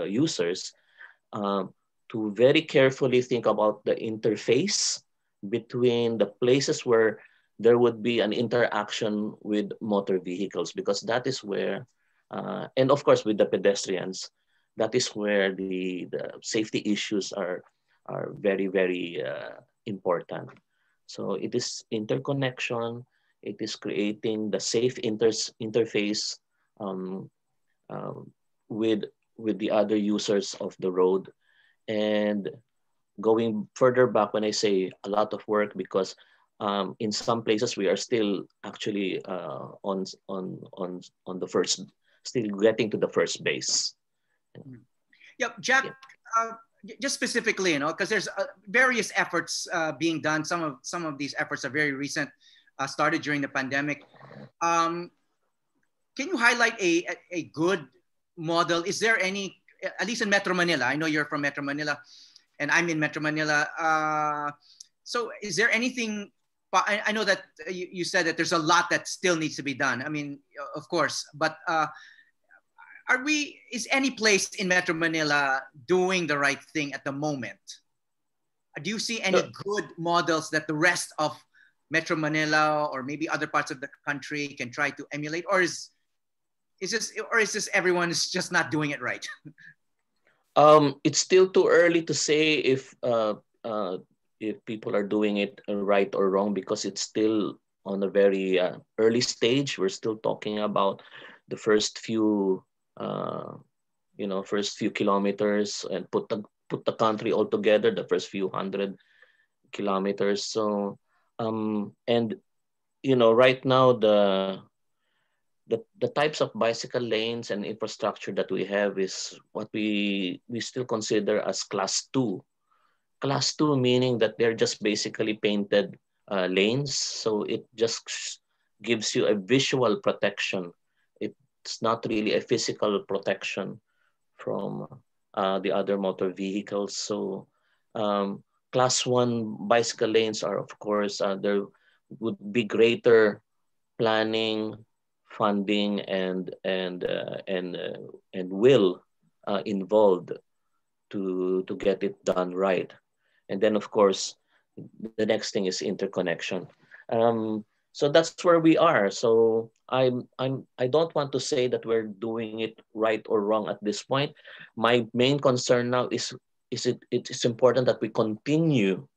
users to very carefully think about the interface between the places where there would be an interaction with motor vehicles, because that is where, and of course with the pedestrians, that is where the safety issues are very, very important. So it is interconnection, it is creating the safe interface with the other users of the road. And going further back, when I say a lot of work, because in some places we are still actually on the first, still getting to the first base. Yeah, Jack, just specifically, you know, because there's various efforts being done. Some of these efforts are very recent, started during the pandemic. Can you highlight a good model? Is there any, at least in Metro Manila? I know you're from Metro Manila, and I'm in Metro Manila. So is there anything? I know that you said that there's a lot that still needs to be done. I mean, of course, but is any place in Metro Manila doing the right thing at the moment? Do you see any good models that the rest of Metro Manila or maybe other parts of the country can try to emulate, or is this everyone is just not doing it right? It's still too early to say if people are doing it right or wrong, because it's still on a very early stage. We're still talking about the first few, first few kilometers, and put the country all together, the first few 100 kilometers. So, and right now the types of bicycle lanes and infrastructure that we have is what we still consider as class 2. Class 2 meaning that they're just basically painted lanes. So it just gives you a visual protection. It's not really a physical protection from the other motor vehicles. So class 1 bicycle lanes are, of course, there would be greater planning, funding, and will involved to get it done right. And then, of course, the next thing is interconnection. So that's where we are. So I don't want to say that we're doing it right or wrong at this point. My main concern now is it's important that we continue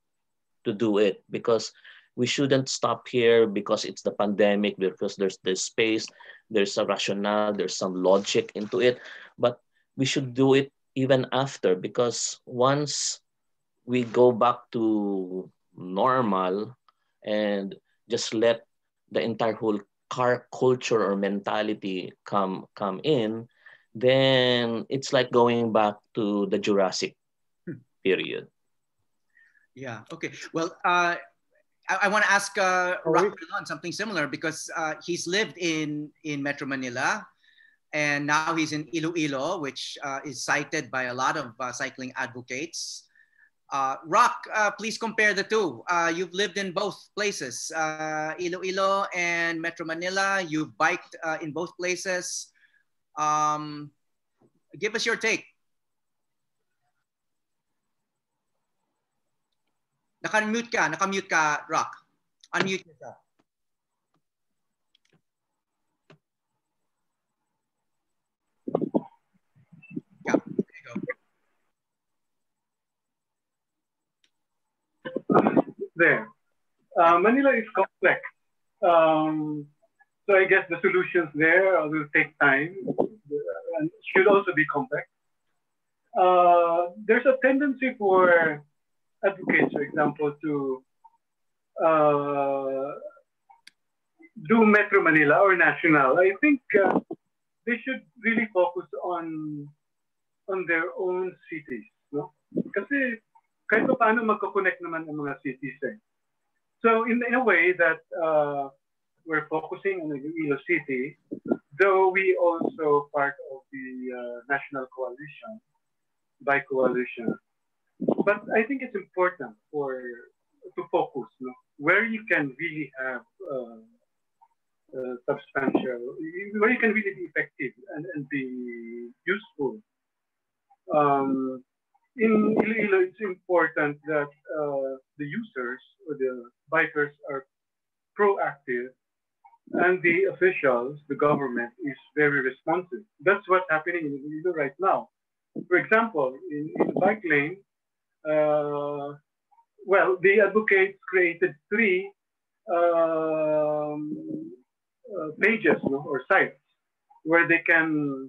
to do it, because we shouldn't stop here because it's the pandemic, because there's space, there's a rationale, there's some logic into it, but we should do it even after, because once we go back to normal and just let the entire whole car culture or mentality come in, then it's like going back to the Jurassic period. Yeah. Okay. Well, I want to ask Rock something similar, because he's lived in Metro Manila, and now he's in Iloilo, which is cited by a lot of cycling advocates. Rock, please compare the two. You've lived in both places, Iloilo and Metro Manila. You've biked in both places. Give us your take. Nakamute ka, Rock. Unmute yourself. Yeah, there you go. There. Manila is complex. So I guess the solutions there will take time and should also be complex. There's a tendency for advocates, for example, to do Metro Manila or national. I think they should really focus on their own cities, no? Kasi kahit paano magko-connect naman ang mga cities eh. So in a way that we're focusing on the Iloilo City, though we also part of the national coalition, bike coalition. But I think it's important to focus, no? Where you can really have substantial, where you can really be effective and be useful. In Iloilo, it's important that the users or the bikers are proactive, and the officials, the government, is very responsive. That's what's happening in Iloilo right now. For example, in the bike lane, well, the advocates created 3 pages, no, or sites where they can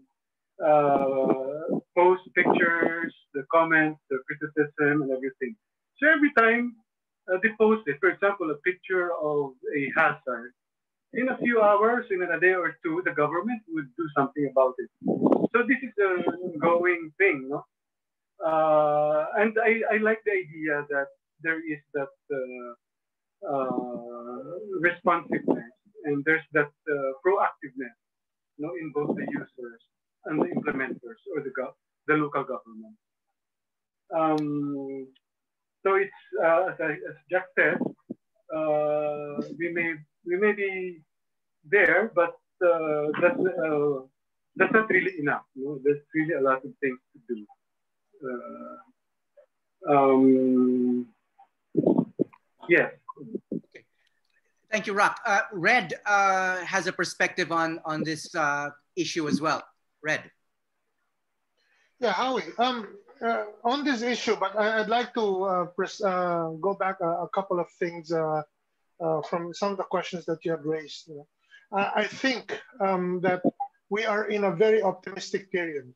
post pictures, the comments, the criticism, and everything. So every time they post it, for example, a picture of a hazard, in a few hours, in a day or two, the government would do something about it. So this is an ongoing thing, no? And I like the idea that there is that responsiveness, and there's that proactiveness, no, in both the users and the implementers or the local government. So it's as Jack said, we may be there, but that's not really enough. No? There's really a lot of things to do. Yes. Okay. Thank you, Rock. Red has a perspective on this issue as well. Red. Yeah, Howie. On this issue, but I'd like to go back a couple of things from some of the questions that you have raised. I think that we are in a very optimistic period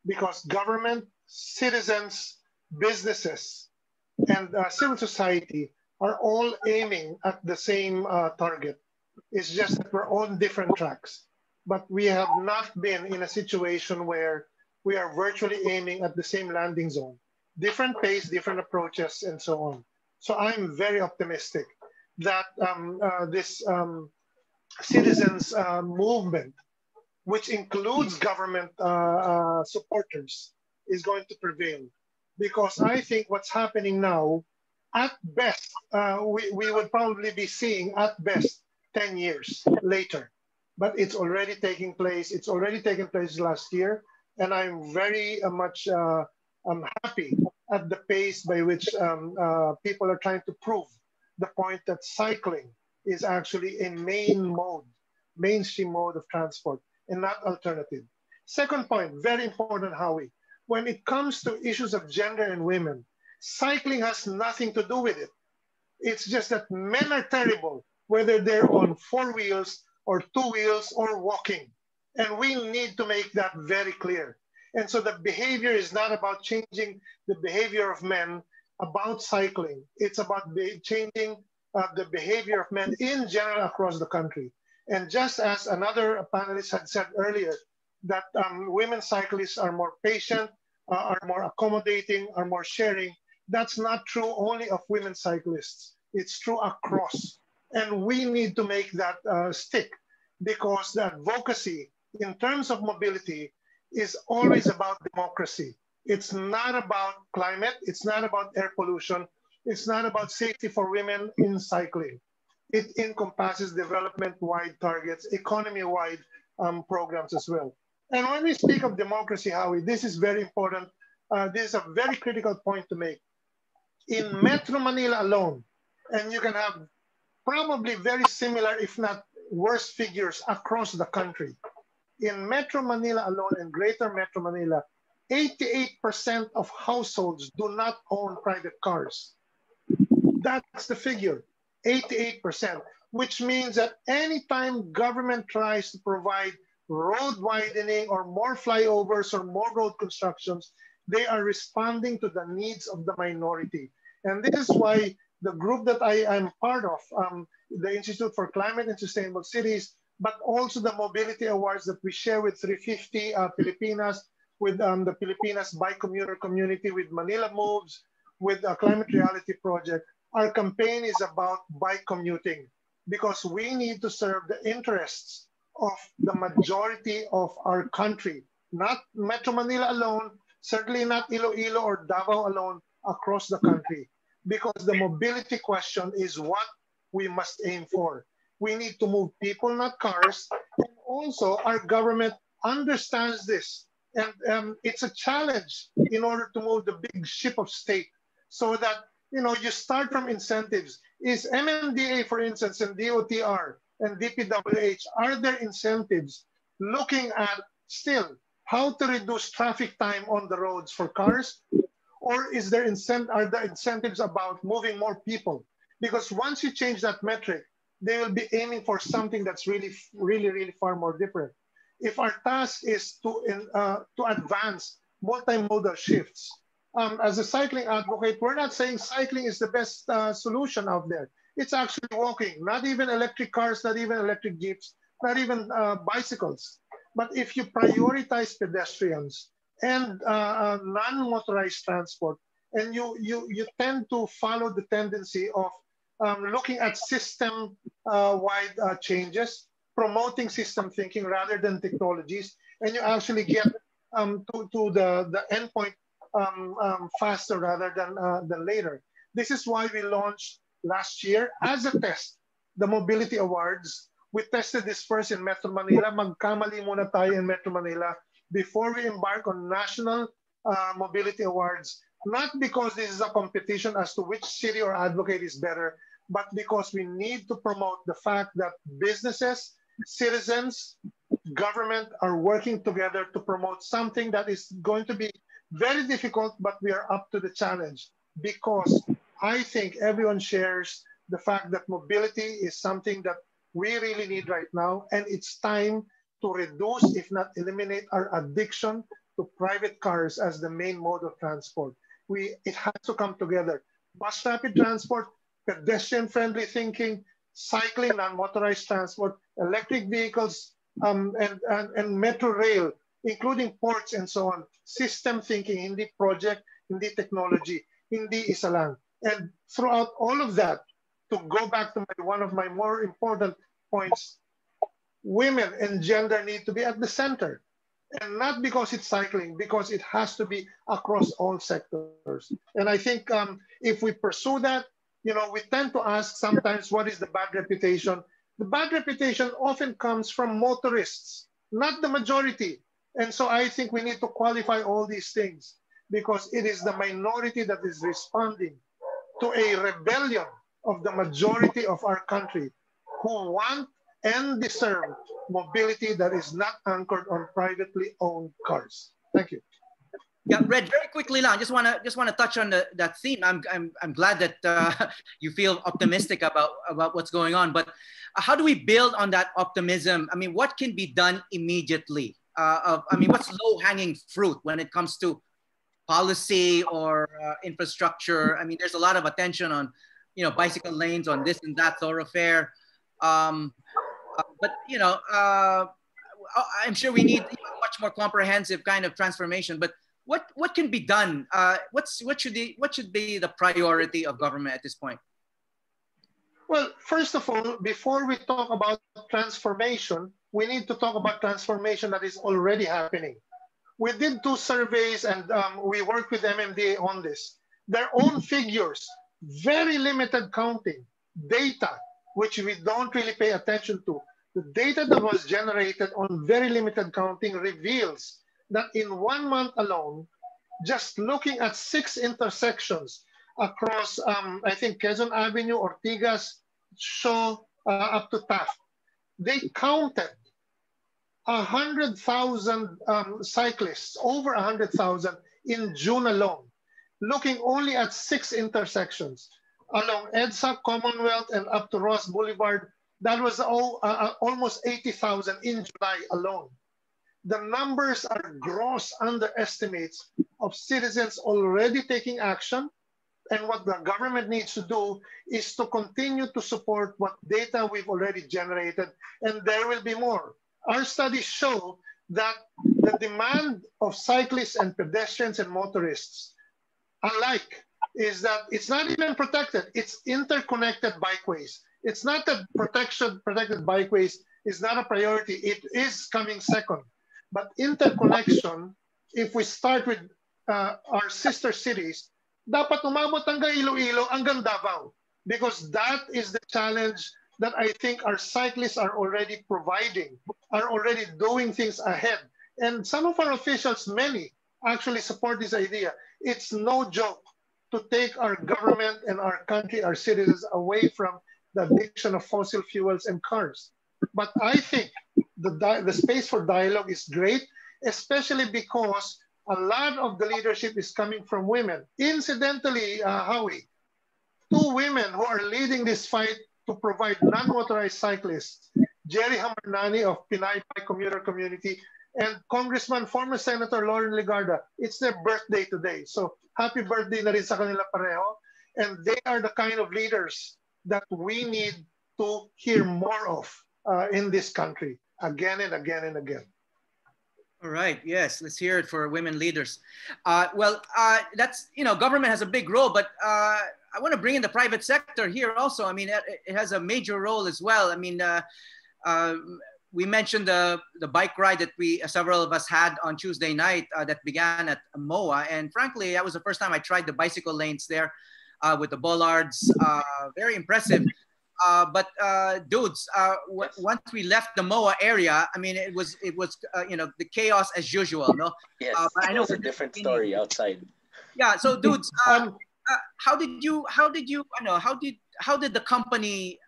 because government, citizens, businesses, and civil society are all aiming at the same target. It's just that we're on different tracks. But we have not been in a situation where we are virtually aiming at the same landing zone. Different pace, different approaches, and so on. So I'm very optimistic that this citizens movement, which includes government supporters, is going to prevail. Because I think what's happening now, at best, we would probably be seeing at best 10 years later. But it's already taking place. It's already taken place last year. And I'm very much I'm happy at the pace by which people are trying to prove the point that cycling is actually a mainstream mode of transport and not alternative. Second point, very important, Howie. When it comes to issues of gender and women, cycling has nothing to do with it. It's just that men are terrible, whether they're on 4 wheels or 2 wheels or walking. And we need to make that very clear. And so the behavior is not about changing the behavior of men about cycling. It's about changing the behavior of men in general across the country. And just as another panelist had said earlier, that women cyclists are more patient, are more accommodating, are more sharing. That's not true only of women cyclists. It's true across. And we need to make that stick because the advocacy in terms of mobility is always about democracy. It's not about climate. It's not about air pollution. It's not about safety for women in cycling. It encompasses development-wide targets, economy-wide programs as well. And when we speak of democracy, Howie, this is very important. This is a very critical point to make. In Metro Manila alone, and you can have probably very similar, if not worse figures across the country. In Metro Manila alone, in Greater Metro Manila, 88% of households do not own private cars. That's the figure, 88%, which means that anytime government tries to provide road widening or more flyovers or more road constructions, they are responding to the needs of the minority. And this is why the group that I am part of, the Institute for Climate and Sustainable Cities, but also the mobility awards that we share with 350 Filipinas, with the Filipinas Bicommuter community, with Manila Moves, with the Climate Reality Project. Our campaign is about bike commuting because we need to serve the interests of the majority of our country, not Metro Manila alone, certainly not Iloilo or Davao alone, across the country. Because the mobility question is what we must aim for. We need to move people, not cars. And also, our government understands this. And it's a challenge in order to move the big ship of state so that, you start from incentives. Is MMDA, for instance, and DOTR and DPWH, are there incentives looking at still how to reduce traffic time on the roads for cars? Or are the incentives about moving more people? Because once you change that metric, they will be aiming for something that's really, really, really far more different. If our task is to advance multimodal shifts, as a cycling advocate, we're not saying cycling is the best solution out there. It's actually walking, not even electric cars, not even electric jeeps, not even bicycles. But if you prioritize pedestrians and non-motorized transport, and you tend to follow the tendency of looking at system-wide changes, promoting system thinking rather than technologies, and you actually get to the endpoint faster rather than later. This is why we launched last year as a test the Mobility Awards. We tested this first in Metro Manila. Magkamali muna tayo in Metro Manila before we embark on national mobility awards not because this is a competition as to which city or advocate is better, but because we need to promote the fact that businesses, citizens, government are working together to promote something that is going to be very difficult, but we are up to the challenge, because I think everyone shares the fact that mobility is something that we really need right now, and it's time to reduce, if not eliminate, our addiction to private cars as the main mode of transport. It has to come together. Bus rapid transport, pedestrian-friendly thinking, cycling, non-motorized transport, electric vehicles, and metro rail, including ports and so on. System thinking, hindi project, hindi technology, hindi isa lang. And throughout all of that, to go back to one of my more important points, women and gender need to be at the center. And not because it's cycling, because it has to be across all sectors. And I think if we pursue that, we tend to ask sometimes, what is the bad reputation? The bad reputation often comes from motorists, not the majority. And so I think we need to qualify all these things, because it is the minority that is responding to a rebellion of the majority of our country who want and deserve mobility that is not anchored on privately owned cars. Thank you. Yeah, Red, very quickly, I just want to touch on that theme. I'm glad that you feel optimistic about what's going on. But how do we build on that optimism? I mean, what can be done immediately? What's low-hanging fruit when it comes to policy or infrastructure? I mean, there's a lot of attention on, bicycle lanes, on this and that thoroughfare. But I'm sure we need much more comprehensive kind of transformation. But what can be done? What should be the priority of government at this point? Well, first of all, before we talk about transformation, we need to talk about transformation that is already happening. We did 2 surveys, and we worked with MMDA on this. Their own figures, very limited counting, data, which we don't really pay attention to. The data that was generated on very limited counting reveals that in 1 month alone, just looking at 6 intersections across, I think, Quezon Avenue, Ortigas, Shaw, up to Taft, they counted 100,000 cyclists, over 100,000 in June alone, looking only at 6 intersections along EDSA, Commonwealth, and up to Ross Boulevard. That was almost 80,000 in July alone. The numbers are gross underestimates of citizens already taking action. And what the government needs to do is to continue to support what data we've already generated, and there will be more. Our studies show that the demand of cyclists and pedestrians and motorists alike is that it's not even protected, it's interconnected bikeways. It's not that protected bikeways is not a priority, it is coming second. But interconnection, if we start with our sister cities, dapat umabot hanggang Iloilo, hanggang Davao, because that is the challenge that I think our cyclists are already providing, are already doing things ahead. And some of our officials, many, actually support this idea. It's no joke to take our government and our country, our citizens, away from the addiction of fossil fuels and cars. But I think the space for dialogue is great, especially because a lot of the leadership is coming from women. Incidentally, Howie, 2 women who are leading this fight to provide non-motorized cyclists, Jerry Hamarnani of Pinay Commuter Community and Congressman, former Senator Lauren Legarda. It's their birthday today. So happy birthday na rin sa kanila pareho. And they are the kind of leaders that we need to hear more of in this country, again and again and again. All right. Yes, let's hear it for women leaders. That's, government has a big role, but I want to bring in the private sector here also. I mean, it has a major role as well. I mean, we mentioned the bike ride that several of us had on Tuesday night that began at MOA. And frankly, that was the first time I tried the bicycle lanes there with the bollards. Very impressive. But dudes, once we left the MOA area, I mean, it was the chaos as usual, no? Yes, but I know it was a different story outside. Yeah. So, dudes, Um, how did you? I know. How did the company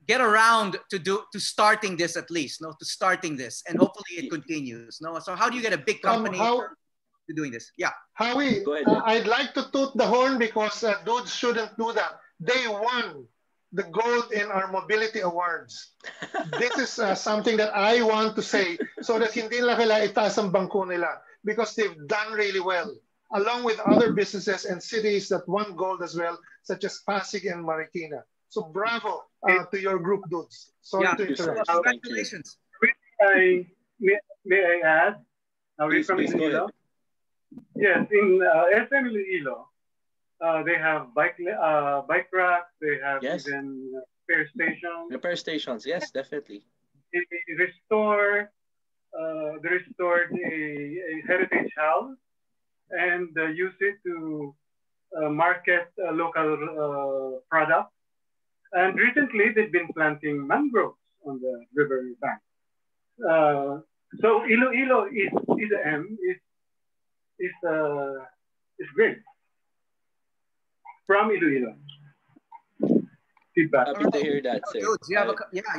get around to starting this at least? No, to starting this, and hopefully it continues. No. So, how do you get a big company how to doing this? Yeah. Howie, Go ahead. I'd like to toot the horn because dudes shouldn't do that. They won the gold in our mobility awards. This is something that I want to say so that hindi nila kailangan itaas ang bangko nila because they've done really well, along with other businesses and cities that won gold as well, such as Pasig and Marikina. So bravo to your group, dudes. Sorry to interrupt. Congratulations. May I add? Are we Please, from please, go Iloilo? ahead. Yes, in SM Iloilo, they have bike racks. They have Yes. even repair stations. Repair stations, yes, definitely. They restored a heritage house and use it to market local products. And recently, they've been planting mangroves on the river bank. So Iloilo is great from Iloilo. Feedback. Happy to hear that, sir. Dudes, you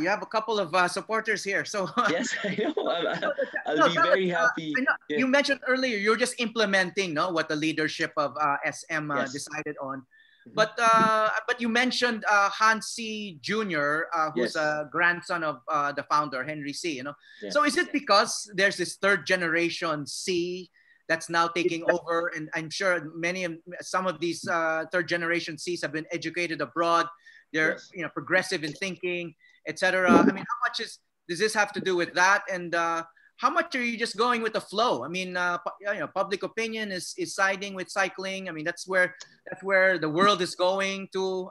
have a couple of supporters here. So yes, I know. I'll be very happy. I know. Yeah. You mentioned earlier you're just implementing, no, what the leadership of SM Yes. decided on. But you mentioned Hansi Jr., who's Yes. a grandson of the founder Henry C. You know, Yes. so is it because there's this third generation C that's now taking over, and I'm sure some of these third generation Cs have been educated abroad. They're Yes. Progressive in thinking, etc. I mean, how much does this have to do with that? And how much are you just going with the flow? I mean, public opinion is siding with cycling. I mean, that's where the world is going to.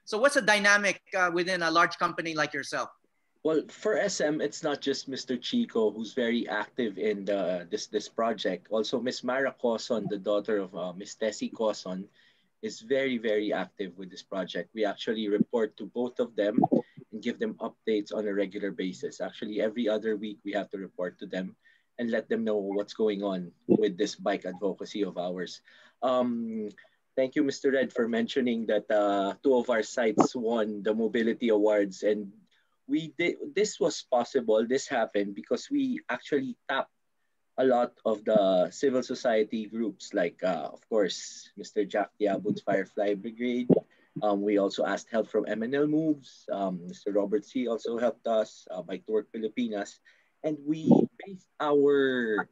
So what's the dynamic within a large company like yourself? Well, for SM, it's not just Mr. Chico who's very active in this project. Also, Miss Mara Coson, the daughter of Miss Tessie Coson, is very, very active with this project. We actually report to both of them and give them updates on a regular basis. Actually, every other week we have to report to them and let them know what's going on with this bike advocacy of ours. Thank you, Mr. Red, for mentioning that two of our sites won the mobility awards, and this was possible. This happened because we actually tapped a lot of the civil society groups, like, of course, Mr. Jack Diabut's Firefly Brigade. We also asked help from MNL Moves. Mr. Robert C. also helped us, Bike to Work Pilipinas. And we based our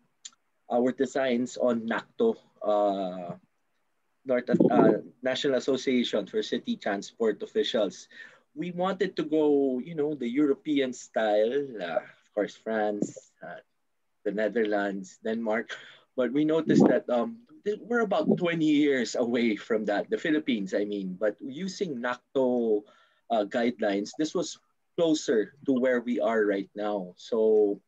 designs on NACTO, National Association for City Transport Officials. We wanted to go, the European style, of course, France, the Netherlands, Denmark, but we noticed that we're about 20 years away from that, the Philippines, I mean, but using NACTO guidelines, this was closer to where we are right now. So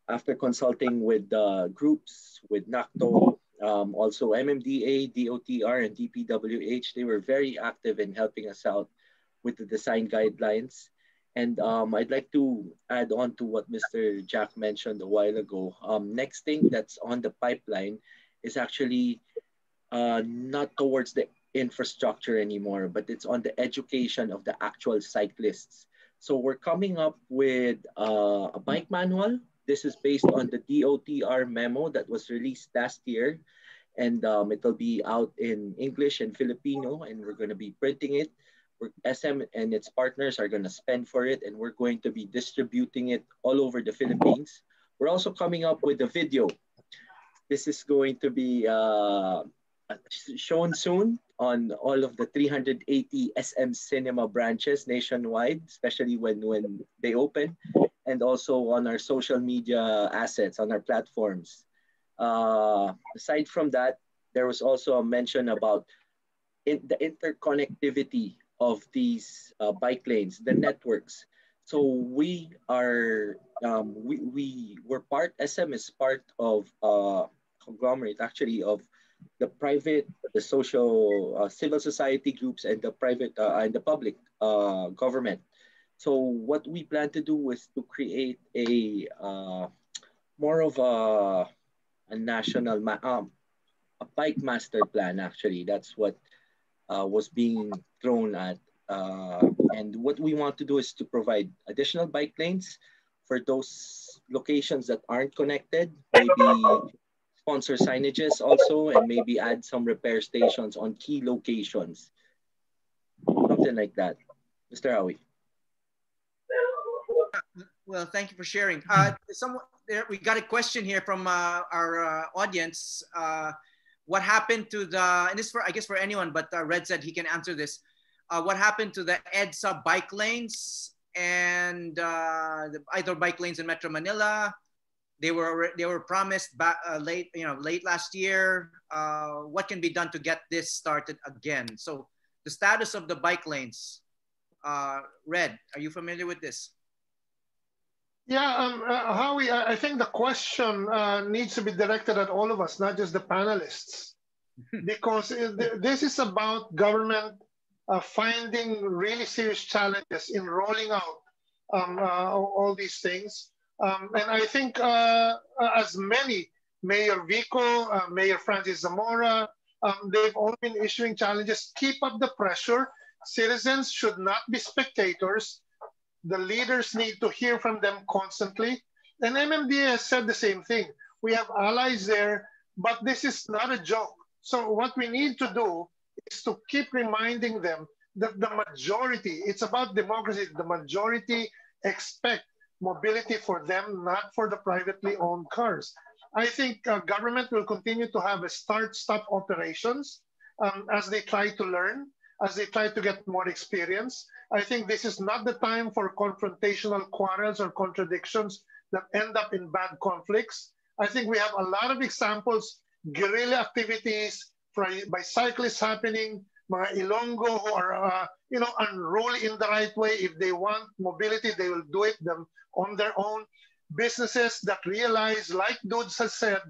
after consulting with groups, with NACTO, also MMDA, DOTR, and DPWH, they were very active in helping us out with the design guidelines. And I'd like to add on to what Mr. Jack mentioned a while ago. Next thing that's on the pipeline is actually not towards the infrastructure anymore, but it's on the education of the actual cyclists. So we're coming up with a bike manual. This is based on the DOTR memo that was released last year. And it'll be out in English and Filipino, and we're going to be printing it. SM and its partners are going to spend for it, and we're going to be distributing it all over the Philippines. We're also coming up with a video. This is going to be shown soon on all of the 380 SM cinema branches nationwide, especially when they open, and also on our social media assets, on our platforms. Aside from that, there was also a mention about the interconnectivity of these bike lanes, the networks. So we are, SM is part of conglomerate actually of the private, the social, civil society groups, and the private and the public government. So what we plan to do is to create a more of a national bike master plan. Actually, that's what was being thrown at. And what we want to do is to provide additional bike lanes for those locations that aren't connected, maybe sponsor signages also, and maybe add some repair stations on key locations, something like that. Mr. Howie. Well, thank you for sharing. Someone there, we got a question here from our audience. What happened to the, and this for, I guess for anyone, but Red said he can answer this. What happened to the EDSA bike lanes and either bike lanes in Metro Manila? They were promised back late last year. What can be done to get this started again? So the status of the bike lanes. Red, are you familiar with this? Yeah, Howie, I think the question needs to be directed at all of us, not just the panelists, because this is about government finding really serious challenges in rolling out all these things. And I think as many, Mayor Vico, Mayor Francis Zamora, they've all been issuing challenges. Keep up the pressure. Citizens should not be spectators. The leaders need to hear from them constantly. And MMDA has said the same thing. We have allies there, but this is not a joke. So what we need to do is to keep reminding them that the majority, it's about democracy, the majority expect mobility for them, not for the privately owned cars. I think government will continue to have a start-stop operations as they try to learn, as they try to get more experience. I think this is not the time for confrontational quarrels or contradictions that end up in bad conflicts. I think we have a lot of examples, guerrilla activities by cyclists happening, mga Ilonggo who are unruly in the right way. If they want mobility, they will do it them on their own. Businesses that realize, like Dudes has said,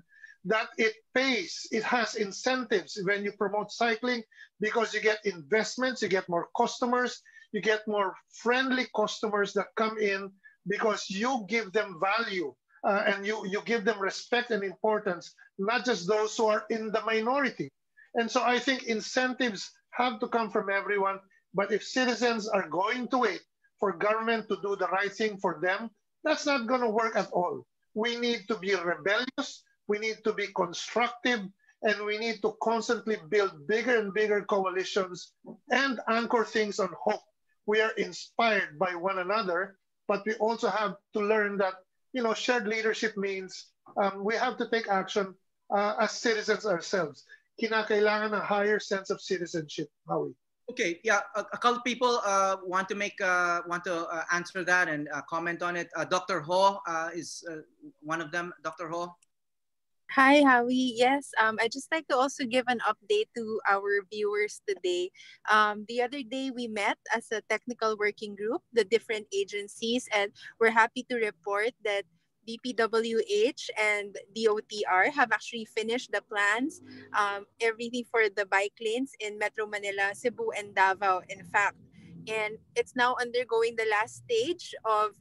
that it pays, it has incentives when you promote cycling because you get investments, you get more customers, you get more friendly customers that come in because you give them value and you give them respect and importance, not just those who are in the minority. And so I think incentives have to come from everyone, but if citizens are going to wait for government to do the right thing for them, that's not going to work at all. We need to be rebellious, we need to be constructive, and we need to constantly build bigger and bigger coalitions and anchor things on hope. We are inspired by one another, but we also have to learn that shared leadership means we have to take action as citizens ourselves. Kinakailangan a higher sense of citizenship, Howie. Okay, yeah, a couple people want to answer that and comment on it. Dr. Ho is one of them. Dr. Ho. Hi, Howie. Yes, I'd just like to also give an update to our viewers today. The other day, we met as a technical working group, the different agencies, and we're happy to report that DPWH and DOTR have actually finished the plans, everything for the bike lanes in Metro Manila, Cebu, and Davao, in fact. And it's now undergoing the last stage of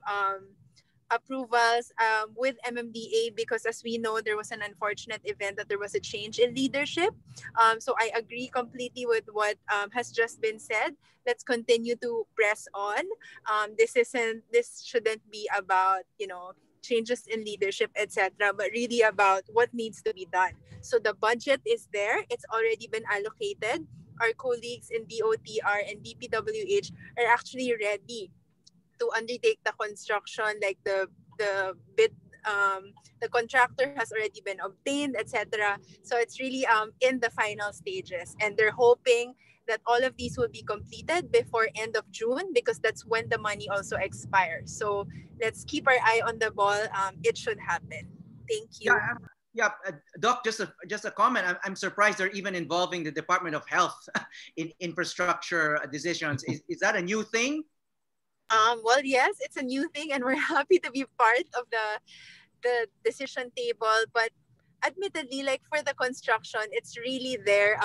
approvals with MMDA because, as we know, there was an unfortunate event that there was a change in leadership. So I agree completely with what has just been said. Let's continue to press on. This shouldn't be about changes in leadership, etc., but really about what needs to be done. So the budget is there; it's already been allocated. Our colleagues in DOTR and DPWH are actually ready to undertake the construction, like the bid, the contractor has already been obtained, etc. So it's really in the final stages, and they're hoping that all of these will be completed before end of June because that's when the money also expires. So let's keep our eye on the ball. It should happen. Thank you. Yeah, Doc, just a comment. I'm surprised they're even involving the Department of Health in infrastructure decisions. Is that a new thing? Well, yes, it's a new thing, and we're happy to be part of the decision table. But admittedly, like for the construction, it's really their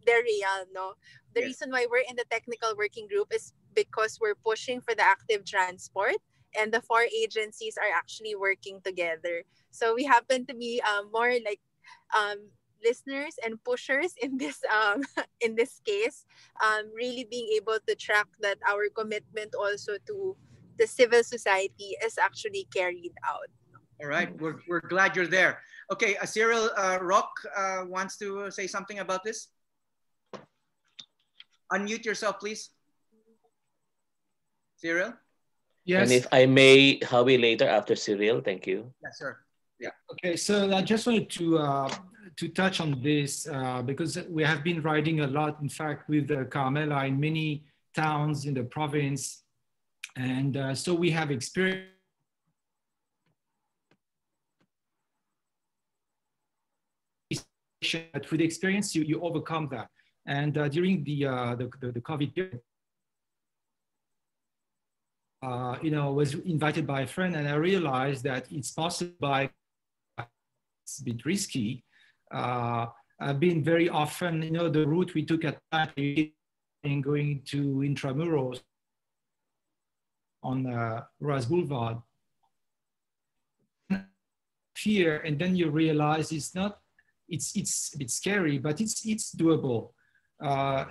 real, no? The reason why we're in the technical working group is because we're pushing for the active transport, and the 4 agencies are actually working together. So we happen to be more like listeners and pushers in this in this case, really being able to track that our commitment also to the civil society is actually carried out. All right, we're glad you're there. Okay, Cyril Rock wants to say something about this. Unmute yourself, please. Cyril? Yes. And if I may, Howie, later after Cyril, thank you. Yes, sir. Yeah. Okay, so I just wanted to touch on this because we have been riding a lot, in fact, with Carmela in many towns in the province. And so we have experienced but with experience, you overcome that. And during the COVID period, you know, I was invited by a friend, and I realized that it's possible by, it's a bit risky. I've been very often, you know, the route we took at that and going to Intramurals on Ras Boulevard. Fear, and then you realize it's not, it's a bit scary, but it's doable.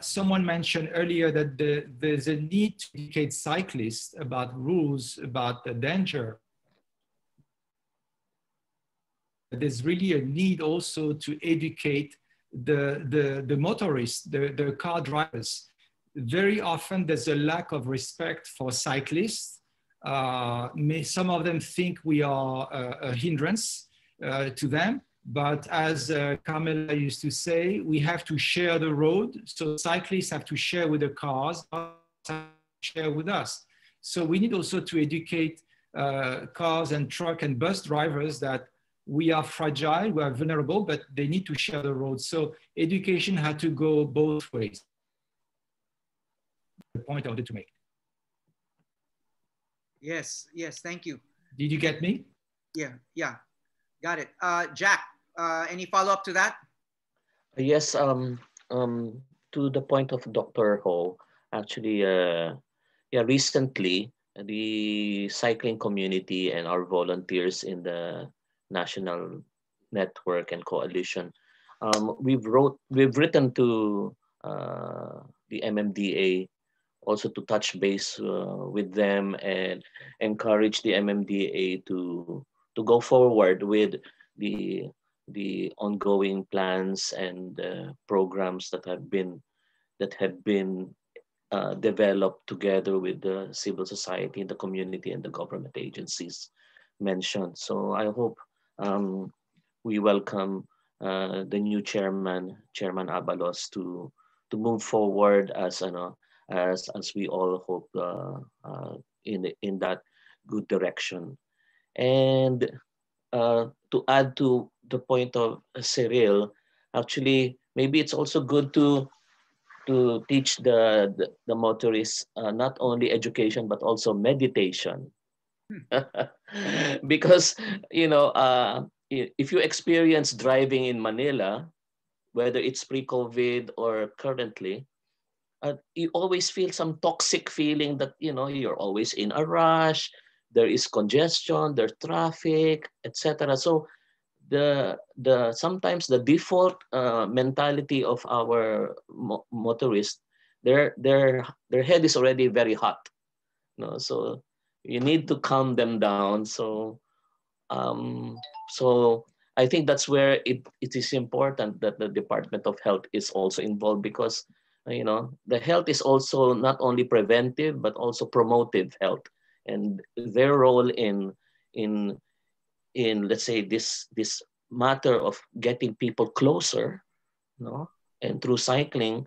Someone mentioned earlier that there's a need to educate cyclists about rules, about the danger. There's really a need also to educate the motorists, the car drivers. Very often there's a lack of respect for cyclists. Some of them think we are a hindrance to them. But as Carmela used to say, we have to share the road. So cyclists have to share with the cars, share with us. So we need also to educate cars and truck and bus drivers that we are fragile, we are vulnerable, but they need to share the road. So education had to go both ways. The point I wanted to make. Yes, yes, thank you. Did you get me? Yeah, yeah, got it. Jack, any follow-up to that? Yes, to the point of Dr. Ho, actually, yeah, recently, the cycling community and our volunteers in the national network and coalition, we've written to the MMDA also to touch base with them and encourage the MMDA to go forward with the ongoing plans and programs that have been developed together with the civil society, the community, and the government agencies mentioned. So I hope we welcome the new chairman, Chairman Abalos, to move forward as we all hope in that good direction. And to add to the point of Cyril, actually, maybe it's also good to teach the motorists not only education but also meditation. Because you know, if you experience driving in Manila, whether it's pre-COVID or currently, you always feel some toxic feeling that, you know, you're always in a rush, there is congestion, there's traffic, etc. So sometimes the default mentality of our motorists, their head is already very hot. You know, so you need to calm them down. So so I think that's where it is important that the Department of Health is also involved, because you know, the health is also not only preventive but also promotive health, and their role in let's say this matter of getting people closer, you know, and through cycling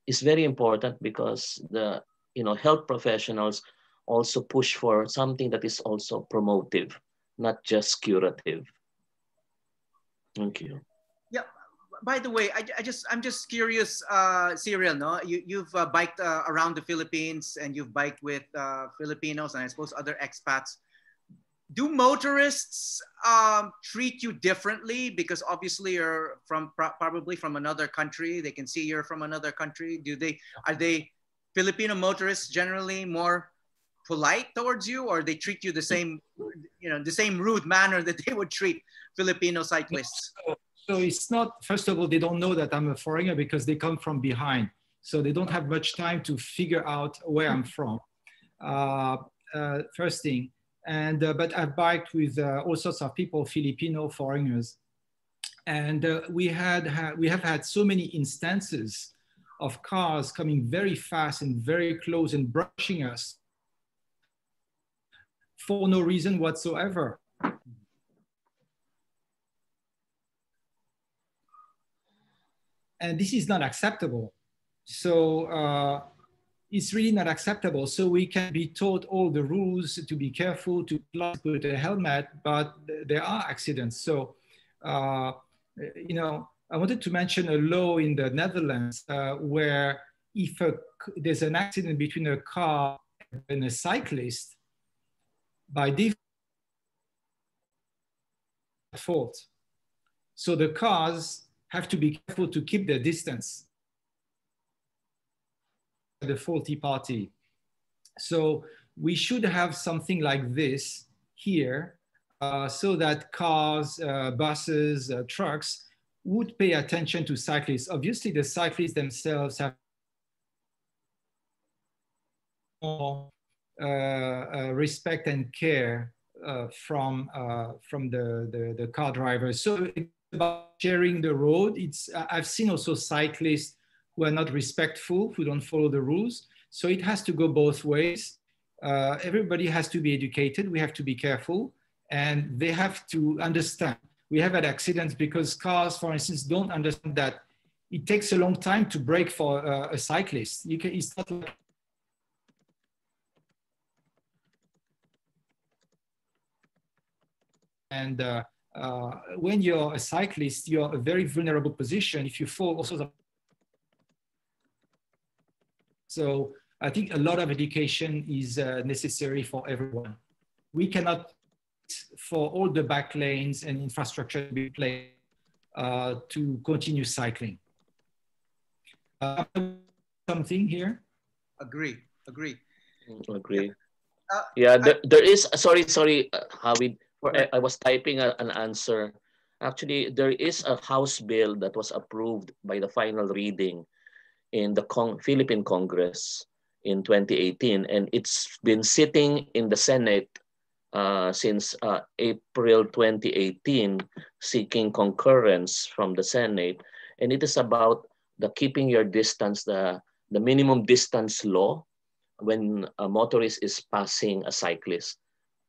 is very important, because the, you know, health professionals also push for something that is also promotive, not just curative. Thank you. Yeah. By the way, I'm just curious, Cyril. No, you've biked around the Philippines, and you've biked with Filipinos and I suppose other expats. Do motorists treat you differently because obviously you're probably from another country? They can see you're from another country. Are they Filipino motorists generally more polite towards you, or they treat you the same, you know, the same rude manner that they would treat Filipino cyclists? So it's not, first of all, they don't know that I'm a foreigner because they come from behind. So they don't have much time to figure out where I'm from. First thing. And, but I've biked with all sorts of people, Filipino foreigners. And we have had so many instances of cars coming very fast and very close and brushing us for no reason whatsoever. And this is not acceptable. So it's really not acceptable. So we can be taught all the rules to be careful, to put a helmet, but there are accidents. So, you know, I wanted to mention a law in the Netherlands where if there's an accident between a car and a cyclist, by default. So the cars have to be careful to keep their distance. The faulty party. So we should have something like this here so that cars, buses, trucks would pay attention to cyclists. Obviously, the cyclists themselves have more respect and care from the car drivers. So it's about sharing the road. I've seen also cyclists who are not respectful, who don't follow the rules. So it has to go both ways. Everybody has to be educated. We have to be careful, and they have to understand. We have had accidents because cars, for instance, don't understand that it takes a long time to brake for a cyclist. It's not like and when you're a cyclist, you're a very vulnerable position. If you fall, also. So I think a lot of education is necessary for everyone. We cannot, for all the back lanes and infrastructure to be placed to continue cycling. Something here? Agree. Yeah, there is, sorry, Howard, I was typing an answer. Actually, there is a House bill that was approved by the final reading in the Philippine Congress in 2018, and it's been sitting in the Senate since April 2018, seeking concurrence from the Senate, and it is about the keeping your distance, the minimum distance law when a motorist is passing a cyclist.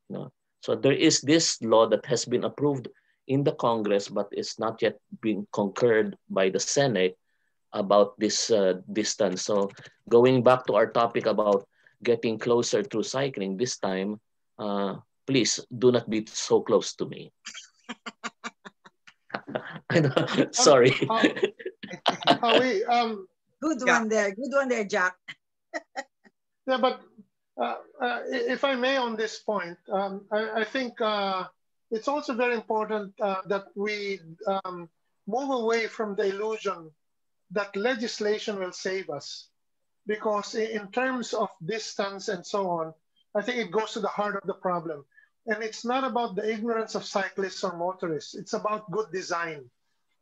You know? So there is this law that has been approved in the Congress, but it's not yet been concurred by the Senate about this distance. So going back to our topic about getting closer through cycling, this time, please do not be so close to me. Sorry. Good one there, Jack. Yeah, but if I may on this point, I think it's also very important that we move away from the illusion that legislation will save us. Because in terms of distance and so on, I think it goes to the heart of the problem. And it's not about the ignorance of cyclists or motorists. It's about good design.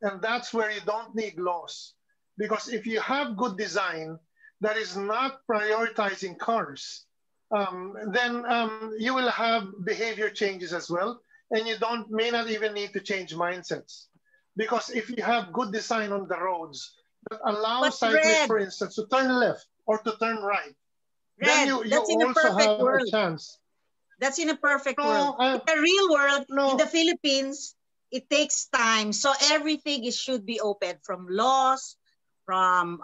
And that's where you don't need laws. Because if you have good design that is not prioritizing cars, then you will have behavior changes as well. And you may not even need to change mindsets. Because if you have good design on the roads that allow cyclists, for instance, to turn left or to turn right, then you also have a chance. That's in a perfect world. In the real world, in the Philippines, it takes time. So everything should be open, from laws, from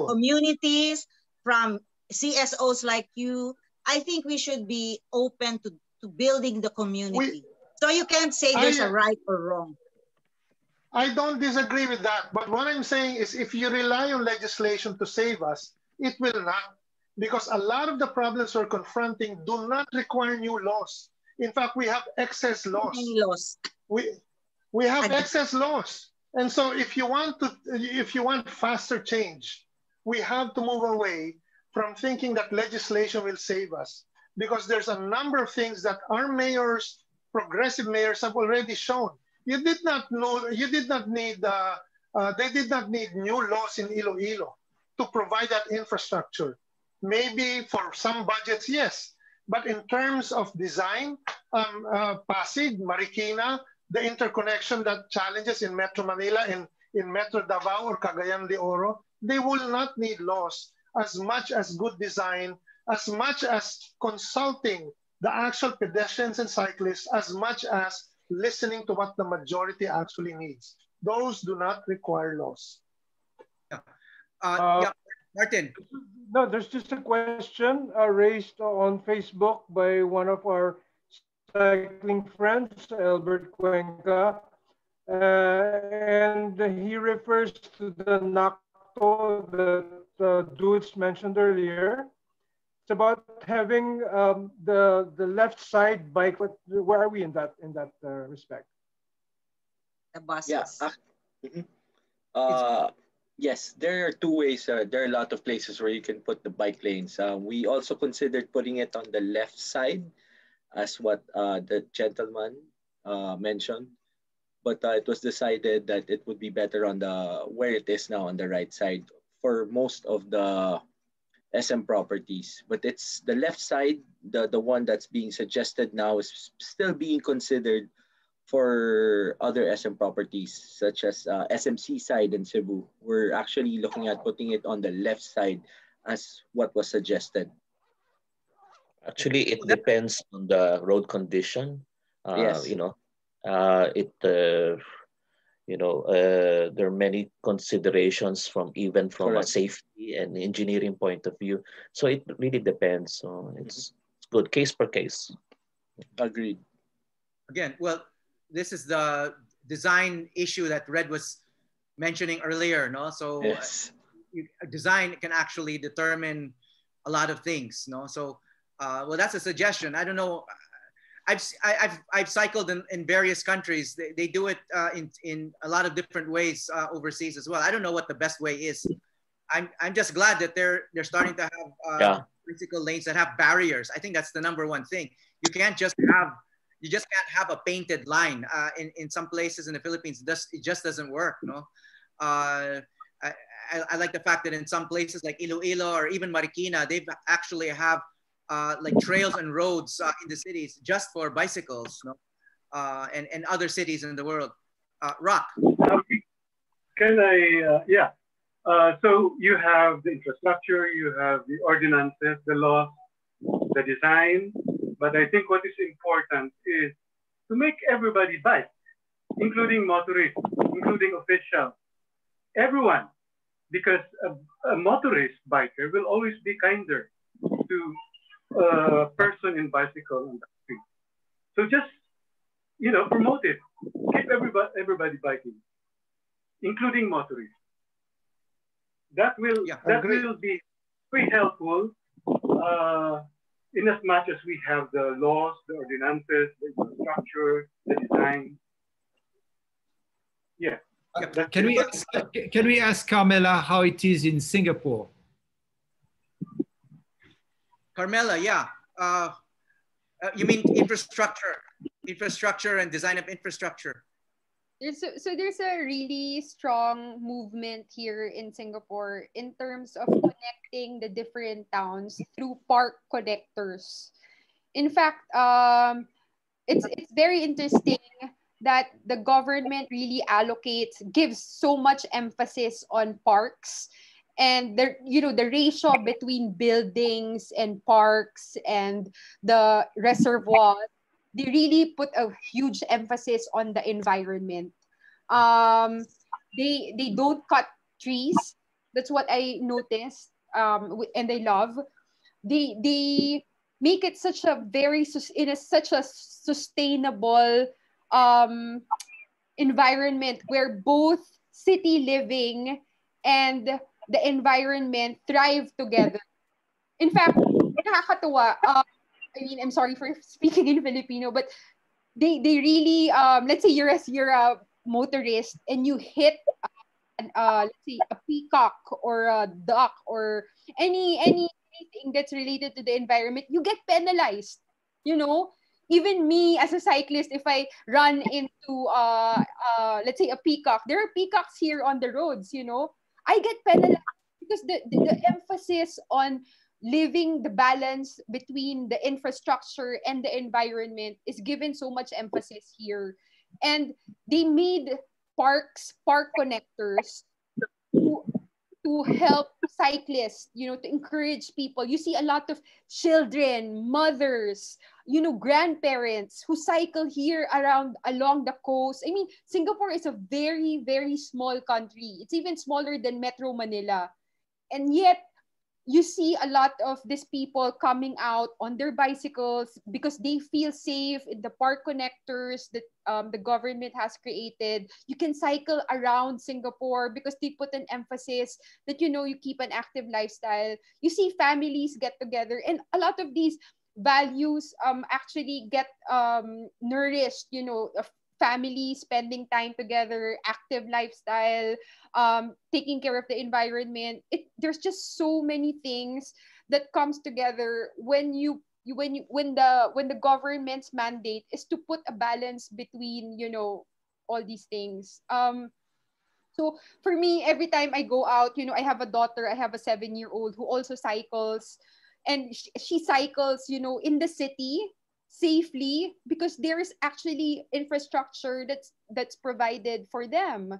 communities, from CSOs like you. I think we should be open to building the community. So you can't say there's a right or wrong. I don't disagree with that. But what I'm saying is if you rely on legislation to save us, it will not. Because a lot of the problems we're confronting do not require new laws. In fact, we have excess laws. We have excess laws. And so if you want faster change, we have to move away from thinking that legislation will save us. Because there's a number of things that our mayors, progressive mayors, have already shown. You did not know. You did not need. They did not need new laws in Iloilo to provide that infrastructure. Maybe for some budgets, yes, but in terms of design, Pasig, Marikina, the interconnection that challenges in Metro Manila and in Metro Davao or Cagayan de Oro, they will not need laws as much as good design, as much as consulting the actual pedestrians and cyclists, as much as listening to what the majority actually needs. Those do not require laws. Yeah, Martin. No, there's just a question raised on Facebook by one of our cycling friends, Albert Cuenca, and he refers to the NACTO that Dudes mentioned earlier. It's about having the left side bike. Where are we in that respect? The buses. Yeah. Yes, there are two ways. There are a lot of places where you can put the bike lanes. We also considered putting it on the left side, as what the gentleman mentioned. But it was decided that it would be better on the where it is now on the right side for most of the SM properties. But it's the left side, the one that's being suggested now is still being considered for other SM properties such as SMC side in Cebu. We're actually looking at putting it on the left side as what was suggested. Actually, it depends on the road condition. Yes. You know, there are many considerations even from a Correct. safety and engineering point of view. So it really depends. So it's good case per case. Agreed. Again, well, this is the design issue that Red was mentioning earlier, no? So Yes. Design can actually determine a lot of things, no? So well, that's a suggestion. I don't know. I've cycled in various countries. They do it in a lot of different ways overseas as well. I don't know what the best way is. I'm just glad that they're starting to have bicycle lanes that have barriers. I think that's the number one thing. You just can't have a painted line. In some places in the Philippines, it just doesn't work. No, I like the fact that in some places like Iloilo or even Marikina, they've actually have like trails and roads in the cities just for bicycles. No, and other cities in the world. Rock. Can I? Yeah. So you have the infrastructure, you have the ordinances, the laws, the design. But I think what is important is to make everybody bike, including motorists, including officials, everyone, because a motorist biker will always be kinder to a person in bicycle on the street. So just, promote it. Keep everybody biking, including motorists. That will be very helpful. In as much as we have the laws, the ordinances, the infrastructure, the design. Yeah. Can we ask Carmela how it is in Singapore? Carmela, yeah. You mean infrastructure and design of infrastructure? There's a really strong movement here in Singapore in terms of connecting the different towns through park connectors. In fact, it's very interesting that the government really gives so much emphasis on parks, and the ratio between buildings and parks and the reservoirs. They really put a huge emphasis on the environment. They don't cut trees. That's what I noticed. And I love. They make it such a such a sustainable environment where both city living and the environment thrive together. In fact, nakakatuwa. I'm sorry for speaking in Filipino, but they really let's say you're a motorist and you hit let's say a peacock or a duck or anything that's related to the environment, you get penalized. Even me as a cyclist, if I run into let's say a peacock, there are peacocks here on the roads, you know, I get penalized because the emphasis on living the balance between the infrastructure and the environment is given so much emphasis here. And they made park connectors to help cyclists, you know, to encourage people. You see a lot of children, mothers, you know, grandparents who cycle here along the coast. I mean, Singapore is a very, very small country. It's even smaller than Metro Manila. And yet, you see a lot of these people coming out on their bicycles because they feel safe in the park connectors that the government has created. You can cycle around Singapore because they put an emphasis that, you know, you keep an active lifestyle. You see families get together, and a lot of these values actually get nourished, you know, family spending time together, active lifestyle, taking care of the environment. There's just so many things that comes together when the government's mandate is to put a balance between, you know, all these things. So for me, every time I go out, you know, I have a daughter, I have a 7-year-old who also cycles, and she cycles, you know, in the city safely because there is actually infrastructure that's provided for them.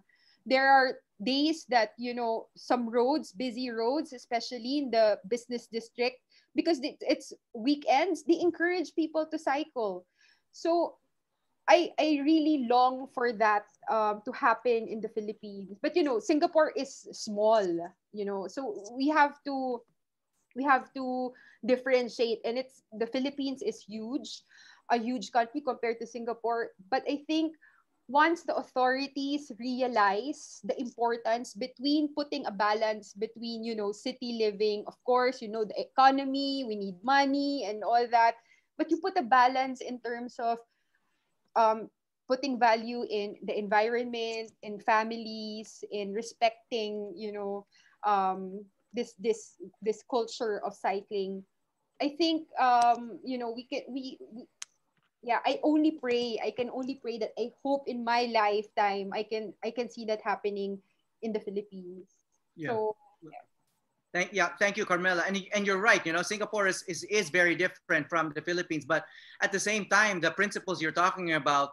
There are days that, you know, some roads, busy roads, especially in the business district, because it's weekends, they encourage people to cycle. So I really long for that to happen in the Philippines. But, you know, Singapore is small, you know, so we have to differentiate. And the Philippines is a huge country compared to Singapore. But I think once the authorities realize the importance between putting a balance between, you know, city living, of course, you know, the economy, we need money and all that, but you put a balance in terms of putting value in the environment, in families, in respecting, you know, this culture of cycling. I think you know, yeah, I can only pray that I hope in my lifetime I can see that happening in the Philippines. Yeah. So thank you, Carmela. And you're right, you know, Singapore is very different from the Philippines, but at the same time, the principles you're talking about,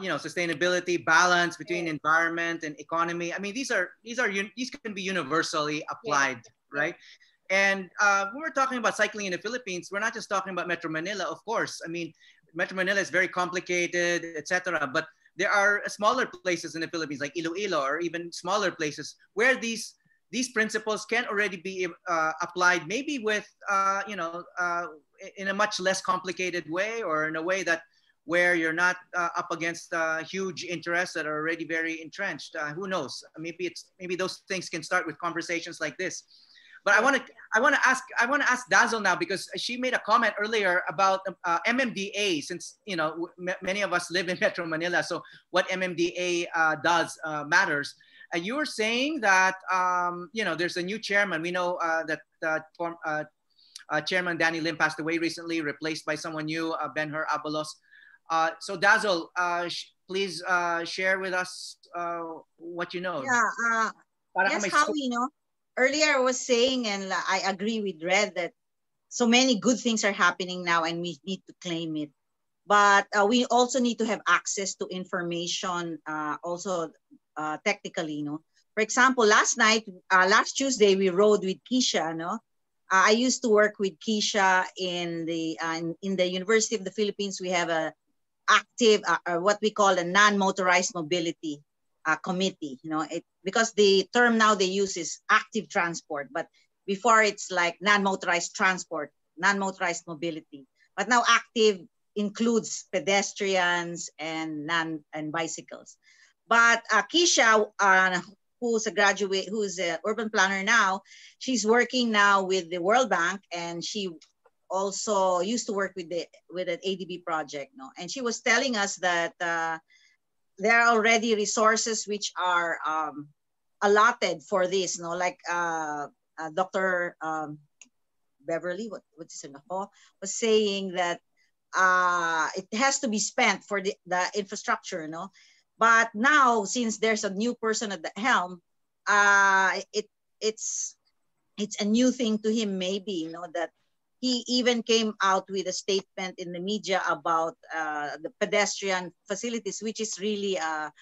you know, sustainability, balance between environment and economy. I mean, these can be universally applied, right? And when we're talking about cycling in the Philippines, we're not just talking about Metro Manila, of course. I mean, Metro Manila is very complicated, etc. But there are smaller places in the Philippines, like Iloilo, or even smaller places where these principles can already be applied, maybe with you know, in a much less complicated way, or in a way that where you're not up against huge interests that are already very entrenched. Who knows? Maybe those things can start with conversations like this. But I want to ask Dazzle now, because she made a comment earlier about MMDA. Since, you know, many of us live in Metro Manila, so what MMDA does matters. You were saying that you know, there's a new chairman. We know that Chairman Danny Lim passed away recently, replaced by someone new, Ben-Hur Abalos. So Dazzle, please share with us what you know. Yeah. Yes, how we know. Earlier I was saying, and I agree with Red, that so many good things are happening now and we need to claim it. But we also need to have access to information also technically, you know. For example, last Tuesday, we rode with Keisha, no? I used to work with Keisha in the University of the Philippines. We have a active, what we call a non-motorized mobility committee, you know, because the term now they use is active transport, but before it's like non-motorized transport, non-motorized mobility. But now active includes pedestrians and bicycles. But Keisha, who's a graduate, who's an urban planner now, she's working now with the World Bank, and she also used to work with an ADB project, no? And she was telling us that there are already resources which are allotted for this, no? Like Dr. Beverly, what's his name, was saying that it has to be spent for the infrastructure, no? But now, since there's a new person at the helm, it's a new thing to him, maybe, you know, that he even came out with a statement in the media about the pedestrian facilities, which is really a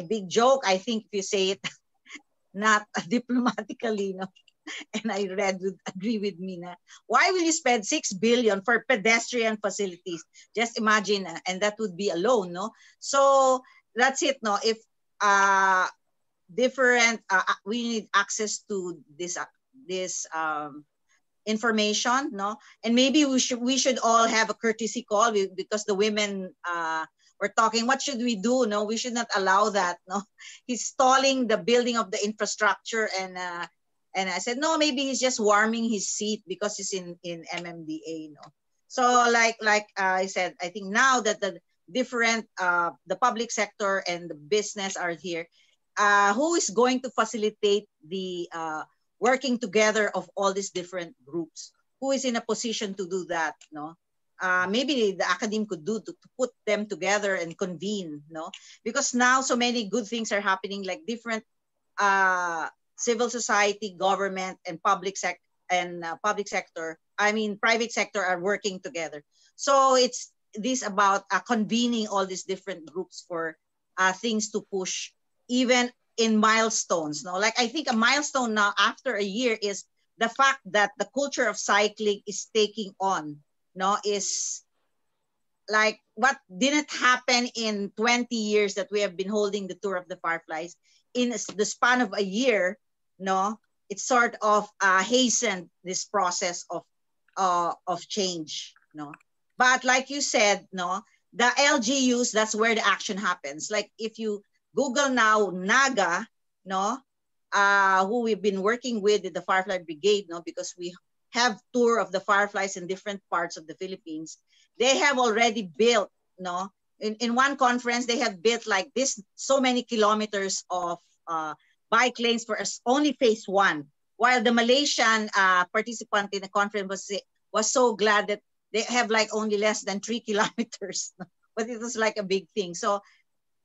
big joke, I think, if you say it not diplomatically, you know. And I agree with me na, why will you spend 6 billion for pedestrian facilities? Just imagine, and that would be a loan, no? So that's it, no? If different, we need access to this information, no? And maybe we should all have a courtesy call because the women were talking, what should we do? No, we should not allow that, no? He's stalling the building of the infrastructure, and I said, no, maybe he's just warming his seat because he's in MMDA, no? So like I said, I think now that the different, the public sector and the business are here, who is going to facilitate the working together of all these different groups? Who is in a position to do that, no? Maybe the academe could do to put them together and convene, no? Because now so many good things are happening, like different civil society, government, and private sector are working together. So it's this about convening all these different groups for things to push, even in milestones. No, like I think a milestone now after a year is the fact that the culture of cycling is taking on. No, is like what didn't happen in 20 years that we have been holding the Tour of the Fireflies. In the span of a year, no, it sort of hastened this process of change. No, but like you said, no, the LGUs, that's where the action happens. Like if you Google now NAGA, no, who we've been working with the Firefly Brigade, no, because we have tour of the Fireflies in different parts of the Philippines. They have already built, no, in one conference, they have built like this, so many kilometers of bike lanes for only phase 1, while the Malaysian participant in the conference was so glad that they have like only less than 3 kilometers, but it was like a big thing. So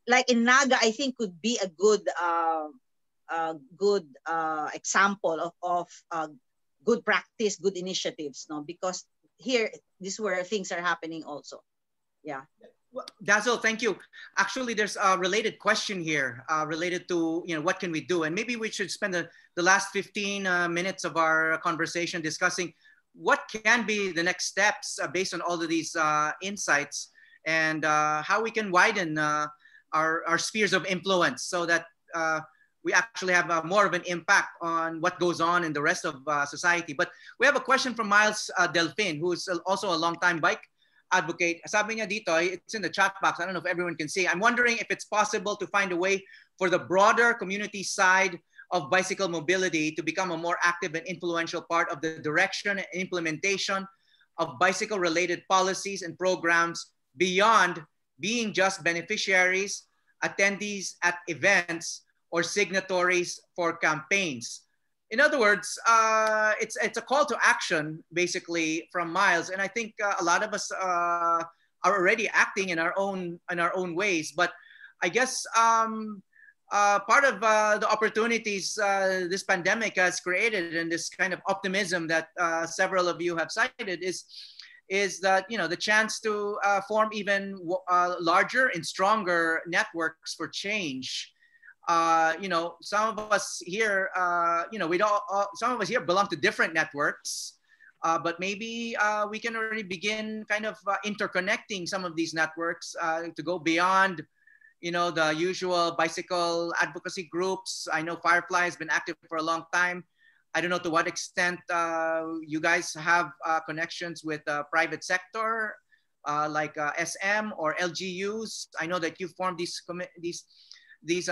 like in Naga, I think could be a good example of good practice, good initiatives, no? Because here, this is where things are happening also. Yeah. Well, Dazzle, thank you. Actually, there's a related question here related to, you know, what can we do? And maybe we should spend the last 15 minutes of our conversation discussing what can be the next steps based on all of these insights, and how we can widen our spheres of influence so that we actually have more of an impact on what goes on in the rest of society. But we have a question from Miles Delphine, who is also a longtime bike advocate. Sabi niya dito, it's in the chat box. I don't know if everyone can see. I'm wondering if it's possible to find a way for the broader community side of bicycle mobility to become a more active and influential part of the direction and implementation of bicycle-related policies and programs beyond being just beneficiaries, attendees at events, or signatories for campaigns. In other words, it's a call to action, basically, from Miles, and I think a lot of us are already acting in our own ways. But I guess part of the opportunities this pandemic has created, and this kind of optimism that several of you have cited, is that, you know, the chance to form even larger and stronger networks for change. You know, some of us here, you know, some of us here belong to different networks, but maybe we can already begin kind of interconnecting some of these networks to go beyond, you know, the usual bicycle advocacy groups. I know Firefly has been active for a long time. I don't know to what extent you guys have connections with private sector, like SM or LGUs. I know that you formed these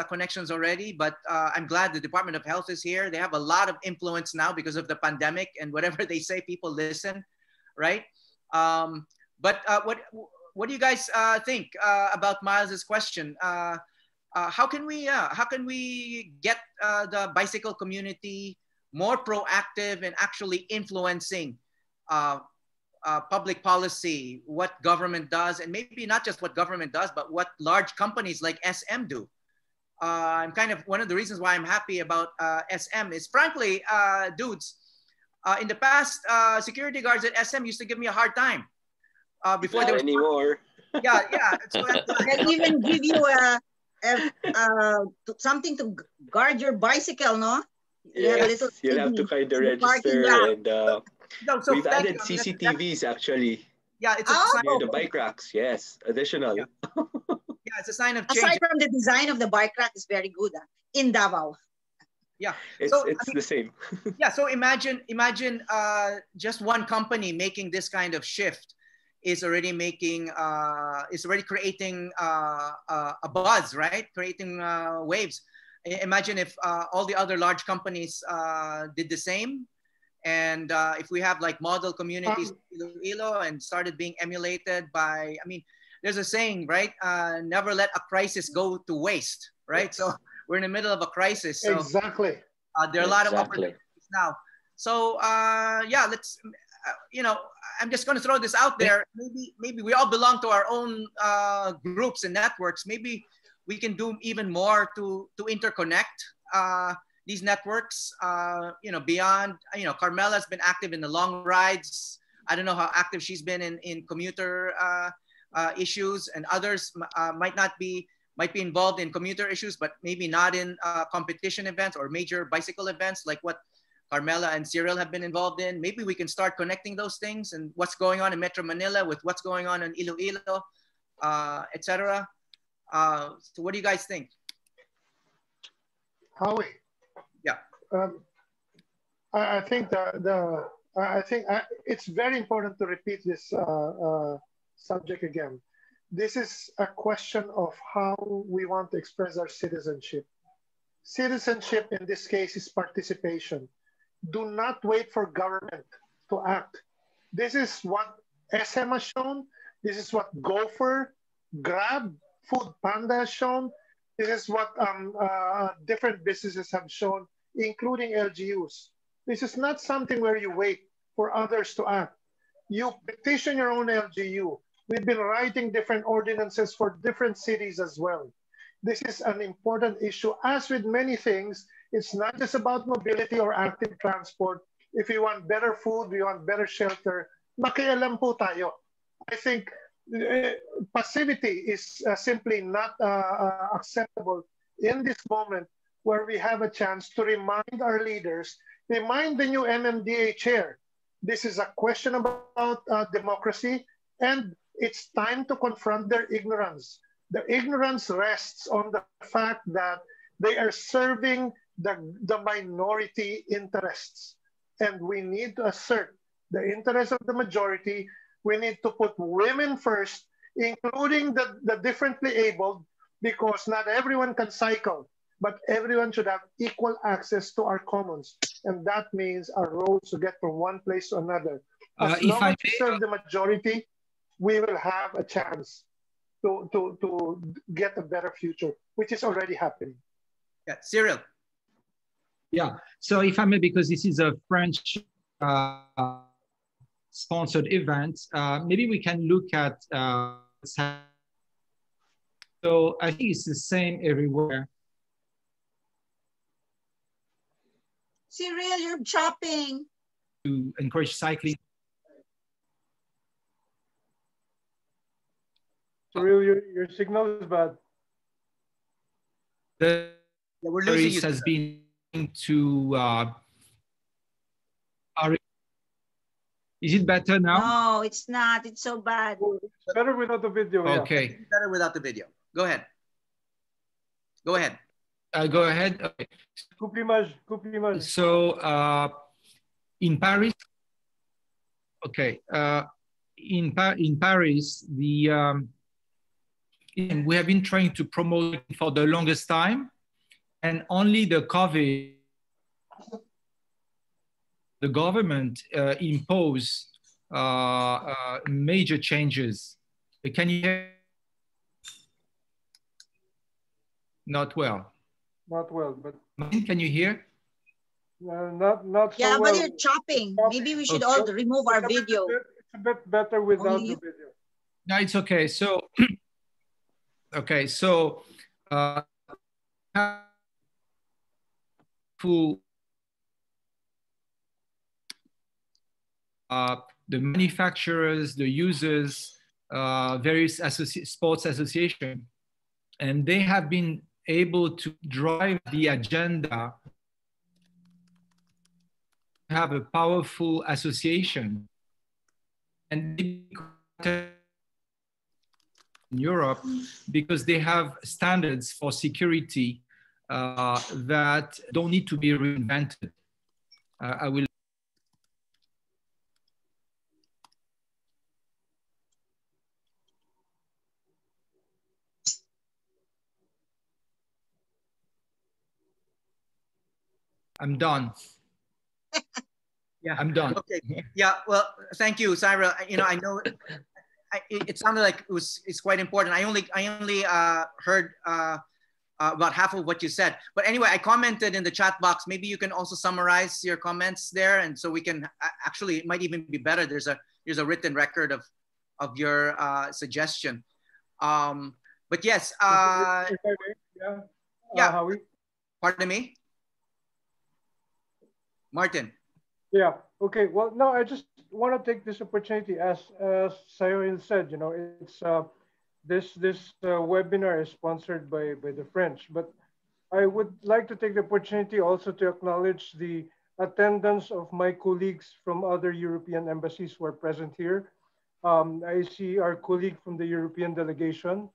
connections already, but I'm glad the Department of Health is here. They have a lot of influence now because of the pandemic, and whatever they say, people listen, right? But what do you guys think about Miles's question? How can we get the bicycle community more proactive and actually influencing public policy, what government does, and maybe not just what government does, but what large companies like SM do. I'm kind of, one of the reasons why I'm happy about SM is, frankly, dudes, in the past, security guards at SM used to give me a hard time. Before not anymore. Yeah, yeah. So they'll even give you something to guard your bicycle, no? You have a little you'll have to kind of in the parking register, lot. and No, so we've thank added you. I mean, CCTVs actually yeah, it's a Oh. sign. near the bike racks. Yes, additional. Yeah, it's a sign of change. Aside from the design of the bike rack is very good in Davao. Yeah, It's so, it's I mean, the same. yeah, so imagine just one company making this kind of shift is already making is already creating a buzz, right? Creating waves. Imagine if all the other large companies did the same, and if we have like model communities Iloilo and started being emulated by, I mean, there's a saying, right? Never let a crisis go to waste, right? So we're in the middle of a crisis. So Exactly. there are a lot of opportunities now. So yeah, let's, you know, I'm just going to throw this out there. Maybe we all belong to our own groups and networks. Maybe we can do even more to interconnect these networks. You know, beyond, you know, Carmela's been active in the long rides. I don't know how active she's been in commuter issues, and others might be involved in commuter issues, but maybe not in competition events or major bicycle events like what Carmela and Cyril have been involved in. Maybe we can start connecting those things and what's going on in Metro Manila with what's going on in Iloilo, etc. So what do you guys think? Howie. Yeah. I think it's very important to repeat this subject again. This is a question of how we want to express our citizenship. Citizenship in this case is participation. Do not wait for government to act. This is what SM has shown. This is what Gopher, Grab, Food Panda has shown. This is what different businesses have shown, including LGUs. This is not something where you wait for others to act. You petition your own LGU. We've been writing different ordinances for different cities as well. This is an important issue. As with many things, it's not just about mobility or active transport. If we want better food, we want better shelter, makialam po tayo. I think passivity is simply not acceptable in this moment where we have a chance to remind our leaders, remind the new MMDA chair. This is a question about democracy, and it's time to confront their ignorance. The ignorance rests on the fact that they are serving the minority interests. And we need to assert the interest of the majority. We need to put women first, including the differently abled, because not everyone can cycle, but everyone should have equal access to our commons. And that means our roads to get from one place to another. As long as we serve the majority, we will have a chance to get a better future, which is already happening. Yeah, Cyril. Yeah, so if I may, because this is a French sponsored event, maybe we can look at, so I think it's the same everywhere. Cyril, you're chopping. To encourage cycling. Cyril, your signal is bad. The we're losing you. Has been to is it better now? No, it's not. It's so bad. It's better without the video. Okay. Yeah. It's better without the video. Go ahead. Go ahead. Go ahead. Okay. Coupe. So in Paris, okay. In Paris, the we have been trying to promote it for the longest time, and only the COVID, the government imposed major changes. Can you hear? Not well. Not well, but. Can you hear? Not so yeah, well. but you're chopping. Maybe we should all remove our video. a bit better without the video. No, it's okay. So, okay, so full the manufacturers, the users, various sports association, and they have been able to drive the agenda, have a powerful association, and in Europe because they have standards for security that don't need to be reinvented. I will. I'm done. Yeah, I'm done. Okay. Yeah. Well, thank you, Syra. You know, I know it sounded like it's quite important. I only heard about half of what you said. But anyway, I commented in the chat box. Maybe you can also summarize your comments there, and so we can actually, it might even be better. There's a written record of your suggestion. But yes. Yeah. Howie? Pardon me, Martin. Yeah. Okay. Well, no, I just want to take this opportunity, as Sayil said. You know, it's this webinar is sponsored by the French, but I would like to take the opportunity also to acknowledge the attendance of my colleagues from other European embassies who are present here. I see our colleague from the European delegation.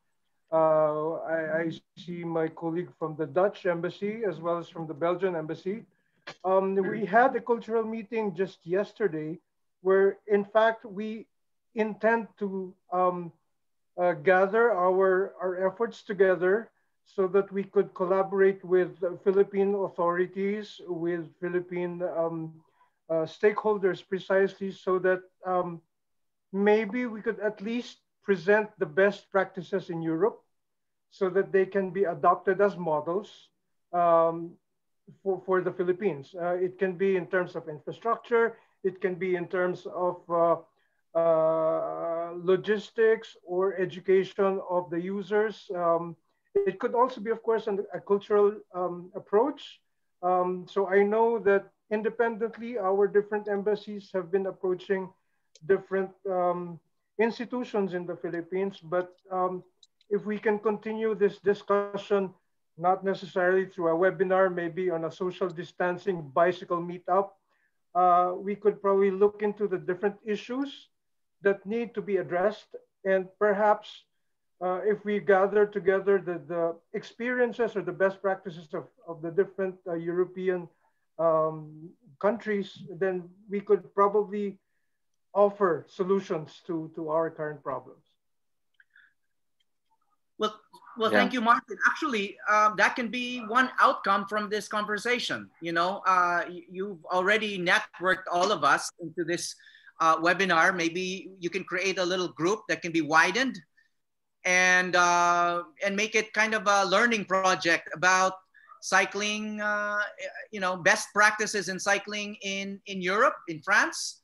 I see my colleague from the Dutch embassy as well as from the Belgian embassy. We had a cultural meeting just yesterday where, in fact, we intend to gather our efforts together so that we could collaborate with Philippine authorities, with Philippine stakeholders, precisely so that maybe we could at least present the best practices in Europe so that they can be adopted as models for the Philippines. It can be in terms of infrastructure, it can be in terms of logistics or education of the users. It could also be, of course, a cultural approach. So I know that independently, our different embassies have been approaching different institutions in the Philippines. But if we can continue this discussion, not necessarily through a webinar, maybe on a social distancing bicycle meetup, we could probably look into the different issues that need to be addressed. And perhaps if we gather together the experiences or the best practices of the different European countries, then we could probably offer solutions to our current problems. Well, thank you, Martin. Actually, that can be one outcome from this conversation. You know, you've already networked all of us into this webinar. Maybe you can create a little group that can be widened and make it kind of a learning project about cycling, you know, best practices in cycling in Europe, in France.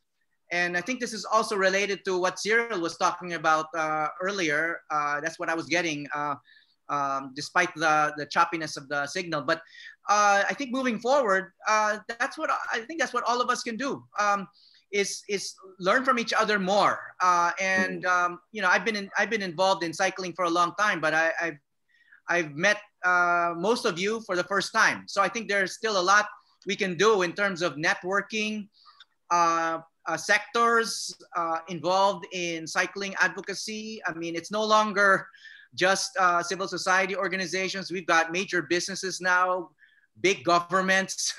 And I think this is also related to what Cyril was talking about earlier. That's what I was getting, despite the choppiness of the signal. But I think moving forward, that's what all of us can do, is learn from each other more. You know, I've been involved in cycling for a long time, but I've met most of you for the first time. So I think there's still a lot we can do in terms of networking. Sectors involved in cycling advocacy. I mean, it's no longer just civil society organizations. We've got major businesses now, big governments,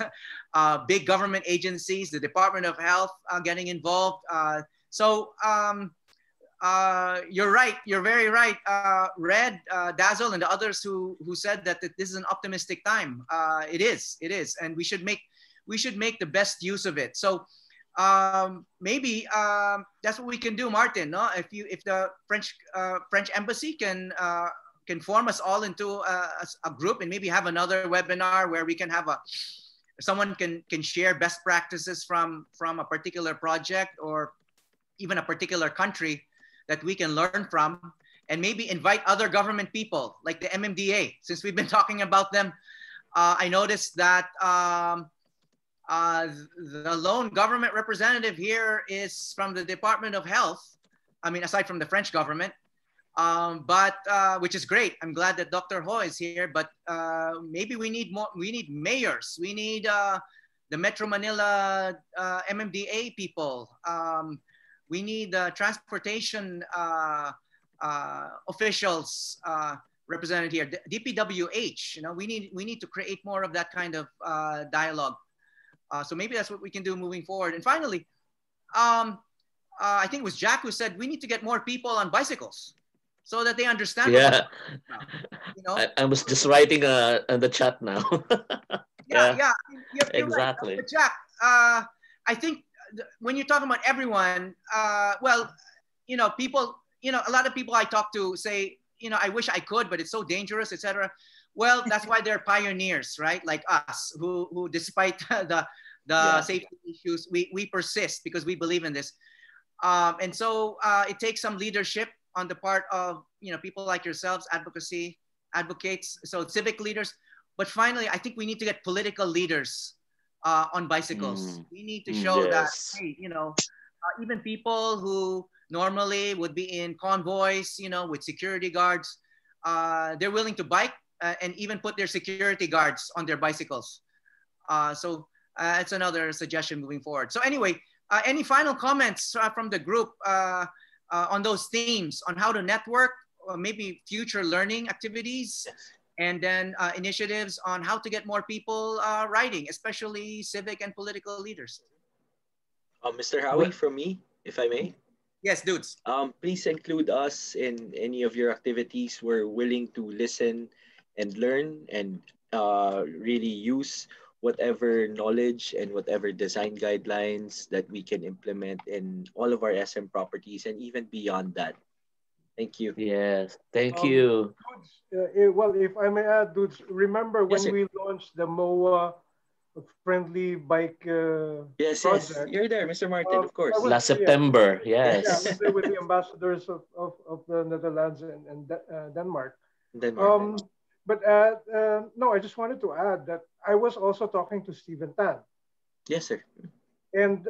big government agencies, the Department of Health getting involved. So you're right. You're very right. Red, Dazzle, and the others who said that this is an optimistic time. It is, and we should make the best use of it. So maybe that's what we can do, Martin. No, if the French embassy can form us all into a group and maybe have another webinar where we can have someone can share best practices from a particular project, or even a particular country that we can learn from, and maybe invite other government people like the MMDA. Since we've been talking about them, I noticed that the lone government representative here is from the Department of Health. I mean, aside from the French government, but which is great. I'm glad that Dr. Ho is here, but maybe we need more. We need mayors. We need the Metro Manila MMDA people. We need transportation officials represented here. DPWH. You know, we need to create more of that kind of dialogue. So maybe that's what we can do moving forward. And finally, I think it was Jack who said we need to get more people on bicycles so that they understand. Yeah, you know, I was just writing in the chat now. yeah, you're exactly. right. But Jack, I think when you're talking about everyone, well, you know, people, you know, a lot of people I talk to say, you know, I wish I could, but it's so dangerous, etc. Well, that's why they're pioneers, right? Like us, who despite the safety issues, we persist because we believe in this. And so it takes some leadership on the part of, you know, people like yourselves, advocates, so civic leaders. But finally, I think we need to get political leaders on bicycles. We need to show that, hey, you know, even people who normally would be in convoys, you know, with security guards, they're willing to bike and even put their security guards on their bicycles. So it's another suggestion moving forward. So anyway, any final comments from the group on those themes, on how to network, or maybe future learning activities, and then initiatives on how to get more people riding, especially civic and political leaders? Mr. Howie, from me, if I may. Yes, dudes. Please include us in any of your activities. We're willing to listen and learn and really use whatever knowledge and whatever design guidelines that we can implement in all of our SM properties and even beyond that. Thank you. Yes, thank you. Dudes, well, if I may add, dudes, remember when we launched the MOA friendly bike yes, project? Yes, you're there, Mr. Martin, of course. Last September, yes. Yeah, I was there with the ambassadors of the Netherlands and Denmark. But no, I just wanted to add that I was also talking to Stephen Tan. Yes, sir. And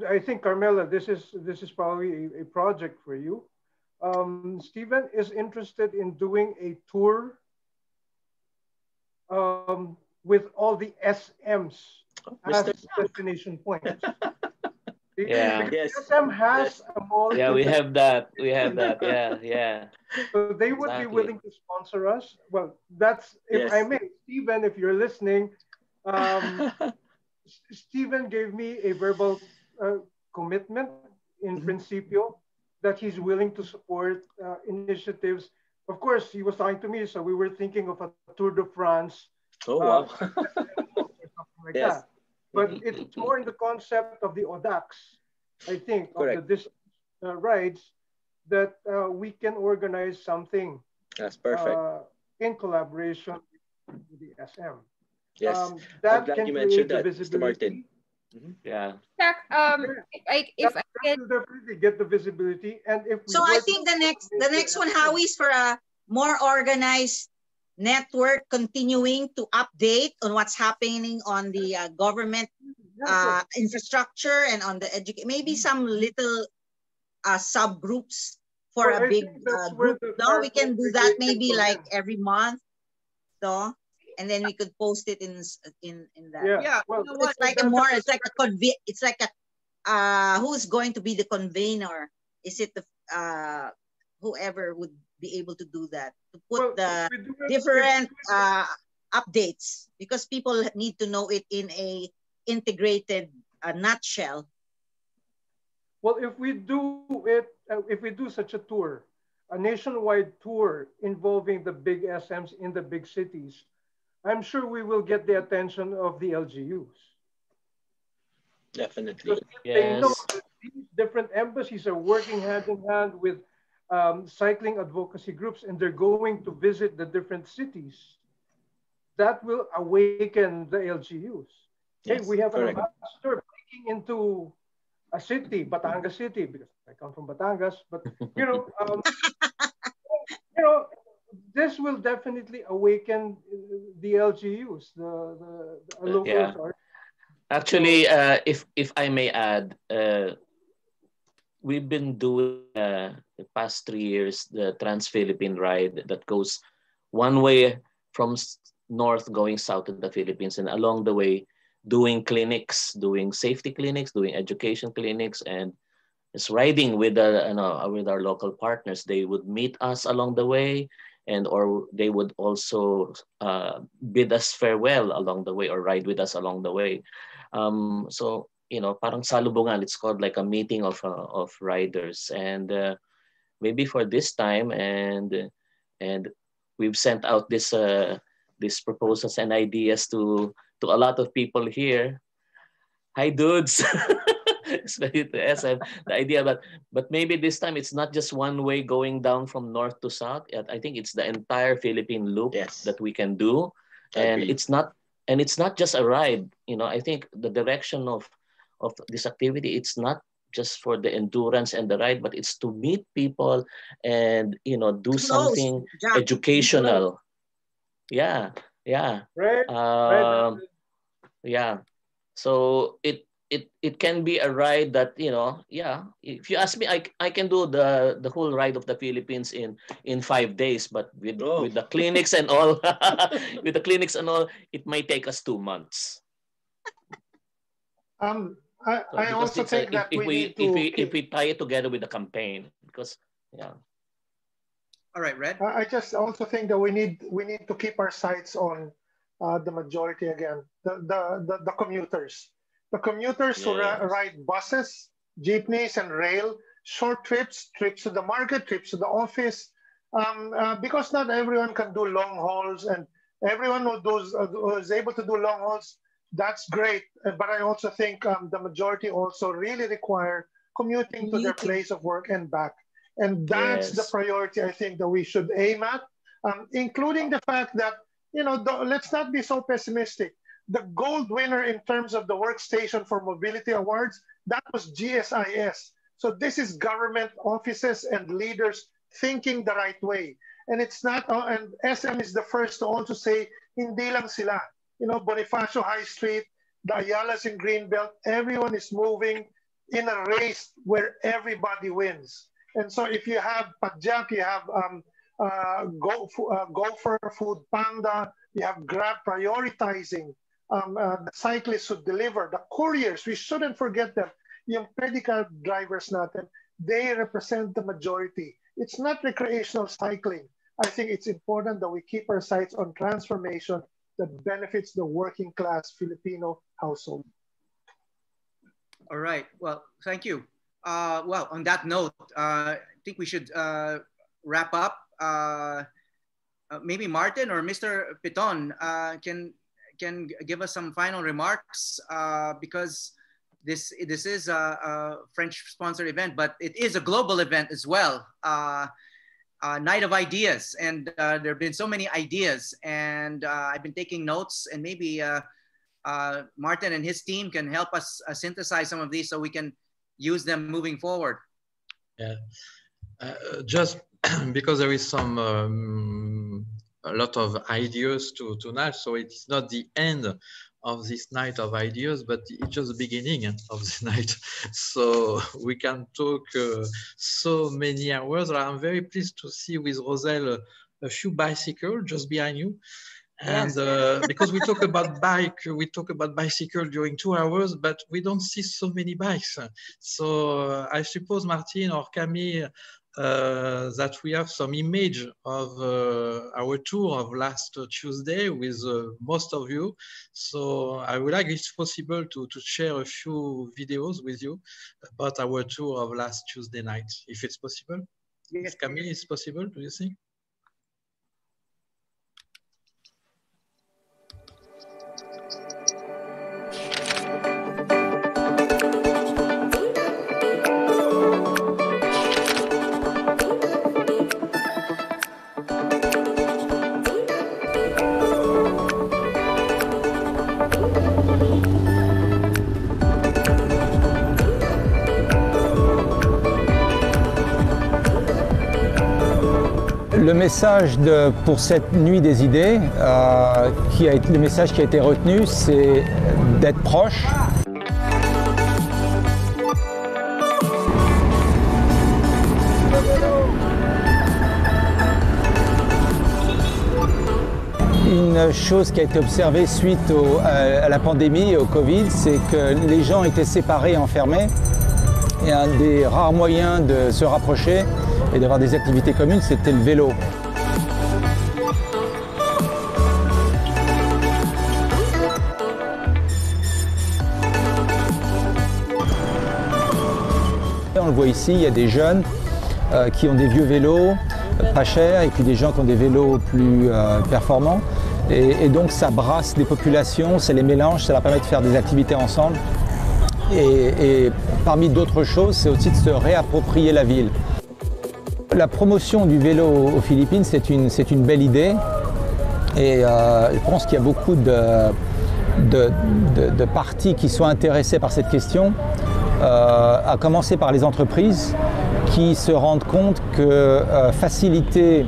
I think, Carmela, this is probably a project for you. Stephen is interested in doing a tour with all the SMs as destination points. Yeah. Yes. SM has a mall. Yeah, we have that. We have that. Yeah, yeah. So they would be willing to sponsor us. Well, that's, if I may, Stephen, if you're listening, Stephen gave me a verbal commitment in principio that he's willing to support initiatives. Of course, he was talking to me, so we were thinking of a Tour de France. Oh, wow. Something like that. But it's more in the concept of the ODAX, I think, of the distance rides, that we can organize something. That's perfect. In collaboration with the SM. Yes, that I'm glad can you mentioned that, visibility. Mr. Martin. Yeah. Jack, if I can definitely get the visibility, and if we so I think the next one, Howie, is for a more organized network, continuing to update on what's happening on the government infrastructure and on the education. Maybe some little subgroups for a big group. No, we can do that maybe like every month, so. And then we could post it in that. Yeah. Well, it's like it's like a who's going to be the convener? Is it the whoever would be able to do that, to put the different updates, because people need to know it in a integrated nutshell. Well, if we do it, if we do such a tour, a nationwide tour involving the big SMs in the big cities, I'm sure we will get the attention of the LGUs. Definitely. They know that these different embassies are working hand in hand with cycling advocacy groups, and they're going to visit the different cities. That will awaken the LGUs. Yes, hey, we have an ambassador breaking into a city, Batangas City, because I come from Batangas. But you know, you know, this will definitely awaken the LGUs, the local Yeah. authorities. Actually, if I may add, we've been doing the past 3 years the Trans-Philippine ride that goes one way from north going south to the Philippines, and along the way doing clinics, doing safety clinics, doing education clinics, and just riding with with our local partners. They would meet us along the way, and or they would also bid us farewell along the way or ride with us along the way. So parang salubungan. It's called like a meeting of riders, and maybe for this time, and we've sent out these proposals and ideas to a lot of people here. Hi, dudes. Especially to SM, the idea, but maybe this time it's not just one way going down from north to south. I think it's the entire Philippine loop that we can do, and Agreed. it's not just a ride. I think the direction of this activity, it's not just for the endurance and the ride, but it's to meet people and do something educational. Yeah, yeah, Right. yeah. So it can be a ride that if you ask me, I can do the whole ride of the Philippines in 5 days, but with the clinics and all with the clinics and all, it might take us 2 months. I also think that if we tie it together with the campaign, because All right, Red. I just also think that we need to keep our sights on the majority again, the commuters. The commuters who ride buses, jeepneys, and rail, short trips to the market, trips to the office, because not everyone can do long hauls, and everyone who is able to do long hauls, that's great. But I also think the majority also really require commuting to their place of work and back. And that's the priority I think that we should aim at, including the fact that, let's not be so pessimistic. The gold winner in terms of the Workstation for Mobility Awards, that was GSIS. So this is government offices and leaders thinking the right way. And it's not, and SM is the first to also say, hindi lang sila. Bonifacio High Street, the Ayalas in Greenbelt, everyone is moving in a race where everybody wins. And so if you have Padjak, you have Gopher, Food Panda, you have Grab prioritizing, the cyclists who deliver, the couriers, we shouldn't forget them. Yung pedicab drivers natin, they represent the majority. It's not recreational cycling. I think it's important that we keep our sights on transformation that benefits the working class Filipino household. All right. Well, thank you. Well, on that note, I think we should wrap up. Maybe Martin or Mr. Piton can give us some final remarks, because this is a French-sponsored event, but it is a global event as well. Night of Ideas, and there have been so many ideas, and I've been taking notes, and maybe Martin and his team can help us synthesize some of these so we can use them moving forward. Yeah, just because there is a lot of ideas tonight, so it's not the end of this night of ideas, but it's just the beginning of the night. So we can talk so many hours. I'm very pleased to see with Roselle a few bicycles just behind you. And because we talk about bicycle during 2 hours, but we don't see so many bikes. So I suppose Martin or Camille, that we have some image of our tour of last Tuesday with most of you. So I would like, if it's possible, to share a few videos with you about our tour of last Tuesday night, if it's possible. Yes. Camille, is possible, do you think? Le message pour cette nuit des idées, le message qui a été retenu, c'est d'être proche. Une chose qui a été observée suite à la pandémie et au Covid, c'est que les gens étaient séparés et enfermés. Et un des rares moyens de se rapprocher et d'avoir des activités communes, c'était le vélo. On le voit ici, il y a des jeunes qui ont des vieux vélos, pas chers, et puis des gens qui ont des vélos plus performants. Et donc ça brasse des populations, ça les mélange, ça leur permet de faire des activités ensemble. Et parmi d'autres choses, c'est aussi de se réapproprier la ville. La promotion du vélo aux Philippines, c'est une belle idée. Et je pense qu'il y a beaucoup de parties qui sont intéressées par cette question, à commencer par les entreprises qui se rendent compte que faciliter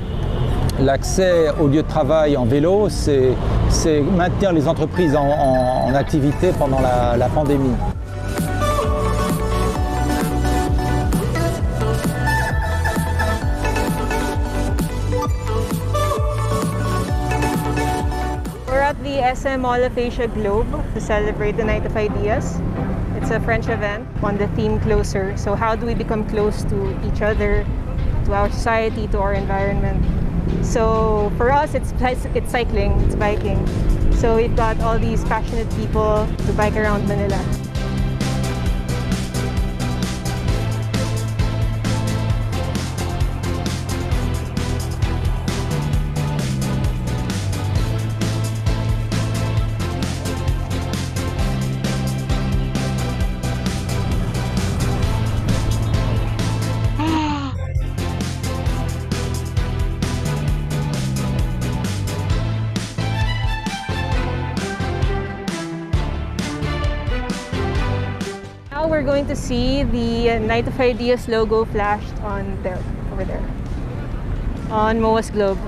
l'accès au lieu de travail en vélo, c'est maintenir les entreprises en activité pendant la pandémie. We're at the SM All of Asia Globe to celebrate the Night of Ideas. It's a French event on the theme Closer. So how do we become close to each other, to our society, to our environment? So for us, it's cycling, it's biking. So we've got all these passionate people to bike around Manila. Now we're going to see the Night of Ideas logo flashed on there, over there, on MOA's Globe.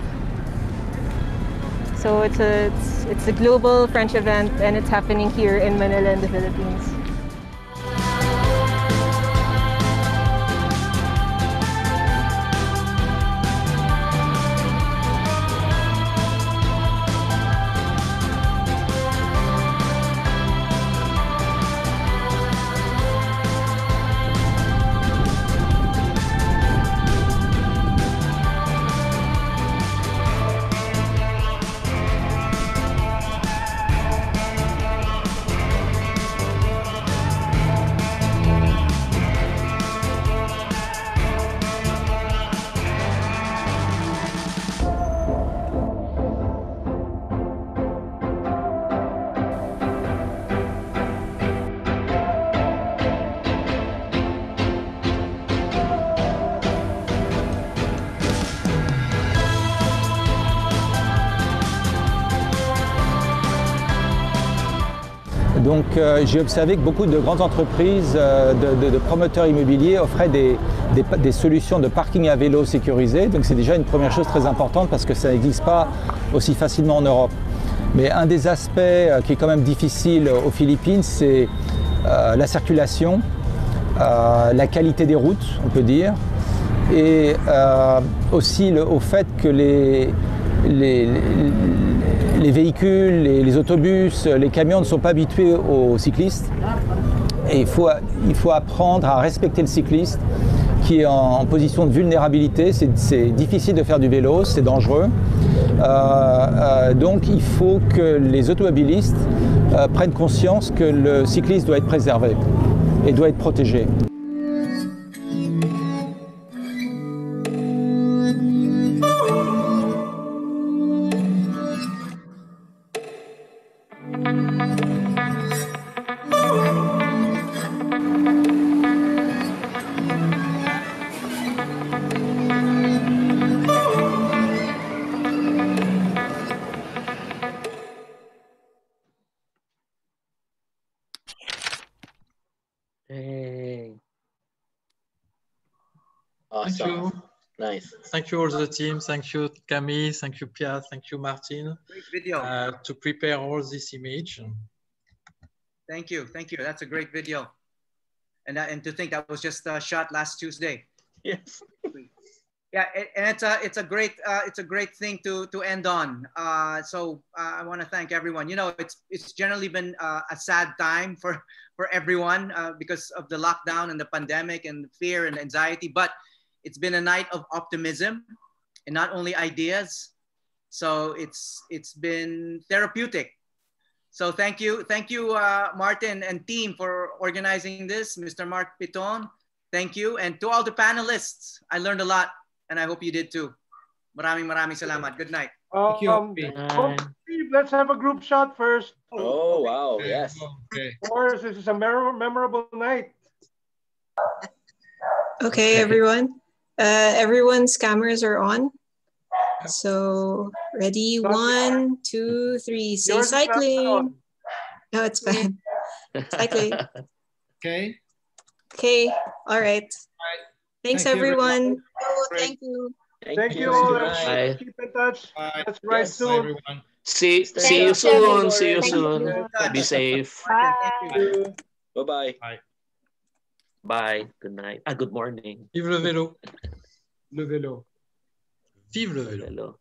So it's a global French event, and it's happening here in Manila in the Philippines. Donc j'ai observé que beaucoup de grandes entreprises de promoteurs immobiliers offraient des solutions de parking à vélo sécurisées. Donc c'est déjà une première chose très importante parce que ça n'existe pas aussi facilement en Europe. Mais un des aspects qui est quand même difficile aux Philippines, c'est la circulation, la qualité des routes, on peut dire, et aussi au fait que les véhicules, les autobus, les camions ne sont pas habitués aux cyclistes. Et il faut apprendre à respecter le cycliste qui est en position de vulnérabilité. C'est difficile de faire du vélo, c'est dangereux. Donc il faut que les automobilistes prennent conscience que le cycliste doit être préservé et doit être protégé. Awesome. Nice. Thank you all the team. Thank you Camille. Thank you Pia. Thank you Martin. Great video. To prepare all this image. Thank you. Thank you. That's a great video. And to think that was just shot last Tuesday. Yes. Yeah, and it's a great thing to end on. So I want to thank everyone. You know, it's generally been a sad time for everyone because of the lockdown and the pandemic and fear and anxiety. But it's been a night of optimism and not only ideas. So it's been therapeutic. So thank you, Martin and team for organizing this. Mr. Mark Piton, thank you, and to all the panelists. I learned a lot. And I hope you did too. Maraming salamat. Good night. Thank you. Let's have a group shot first. Oh, wow. Yes. Okay. Of course, this is a memorable night. Okay, everyone. Everyone's cameras are on. So ready, 1, 2, 3. Say cycling. No, it's fine. Cycling. Okay. Okay. All right. Thanks, everyone. Thank you. Thank you all. Bye. Keep in touch. Bye. Let's ride Bye, soon. everyone. See you Thanks, soon. everyone. See you Thank soon. you. Be safe. Bye. Bye-bye. Bye. Bye. Good night. Good morning. Vive le vélo. Le vélo. Vive le Le vélo. vélo.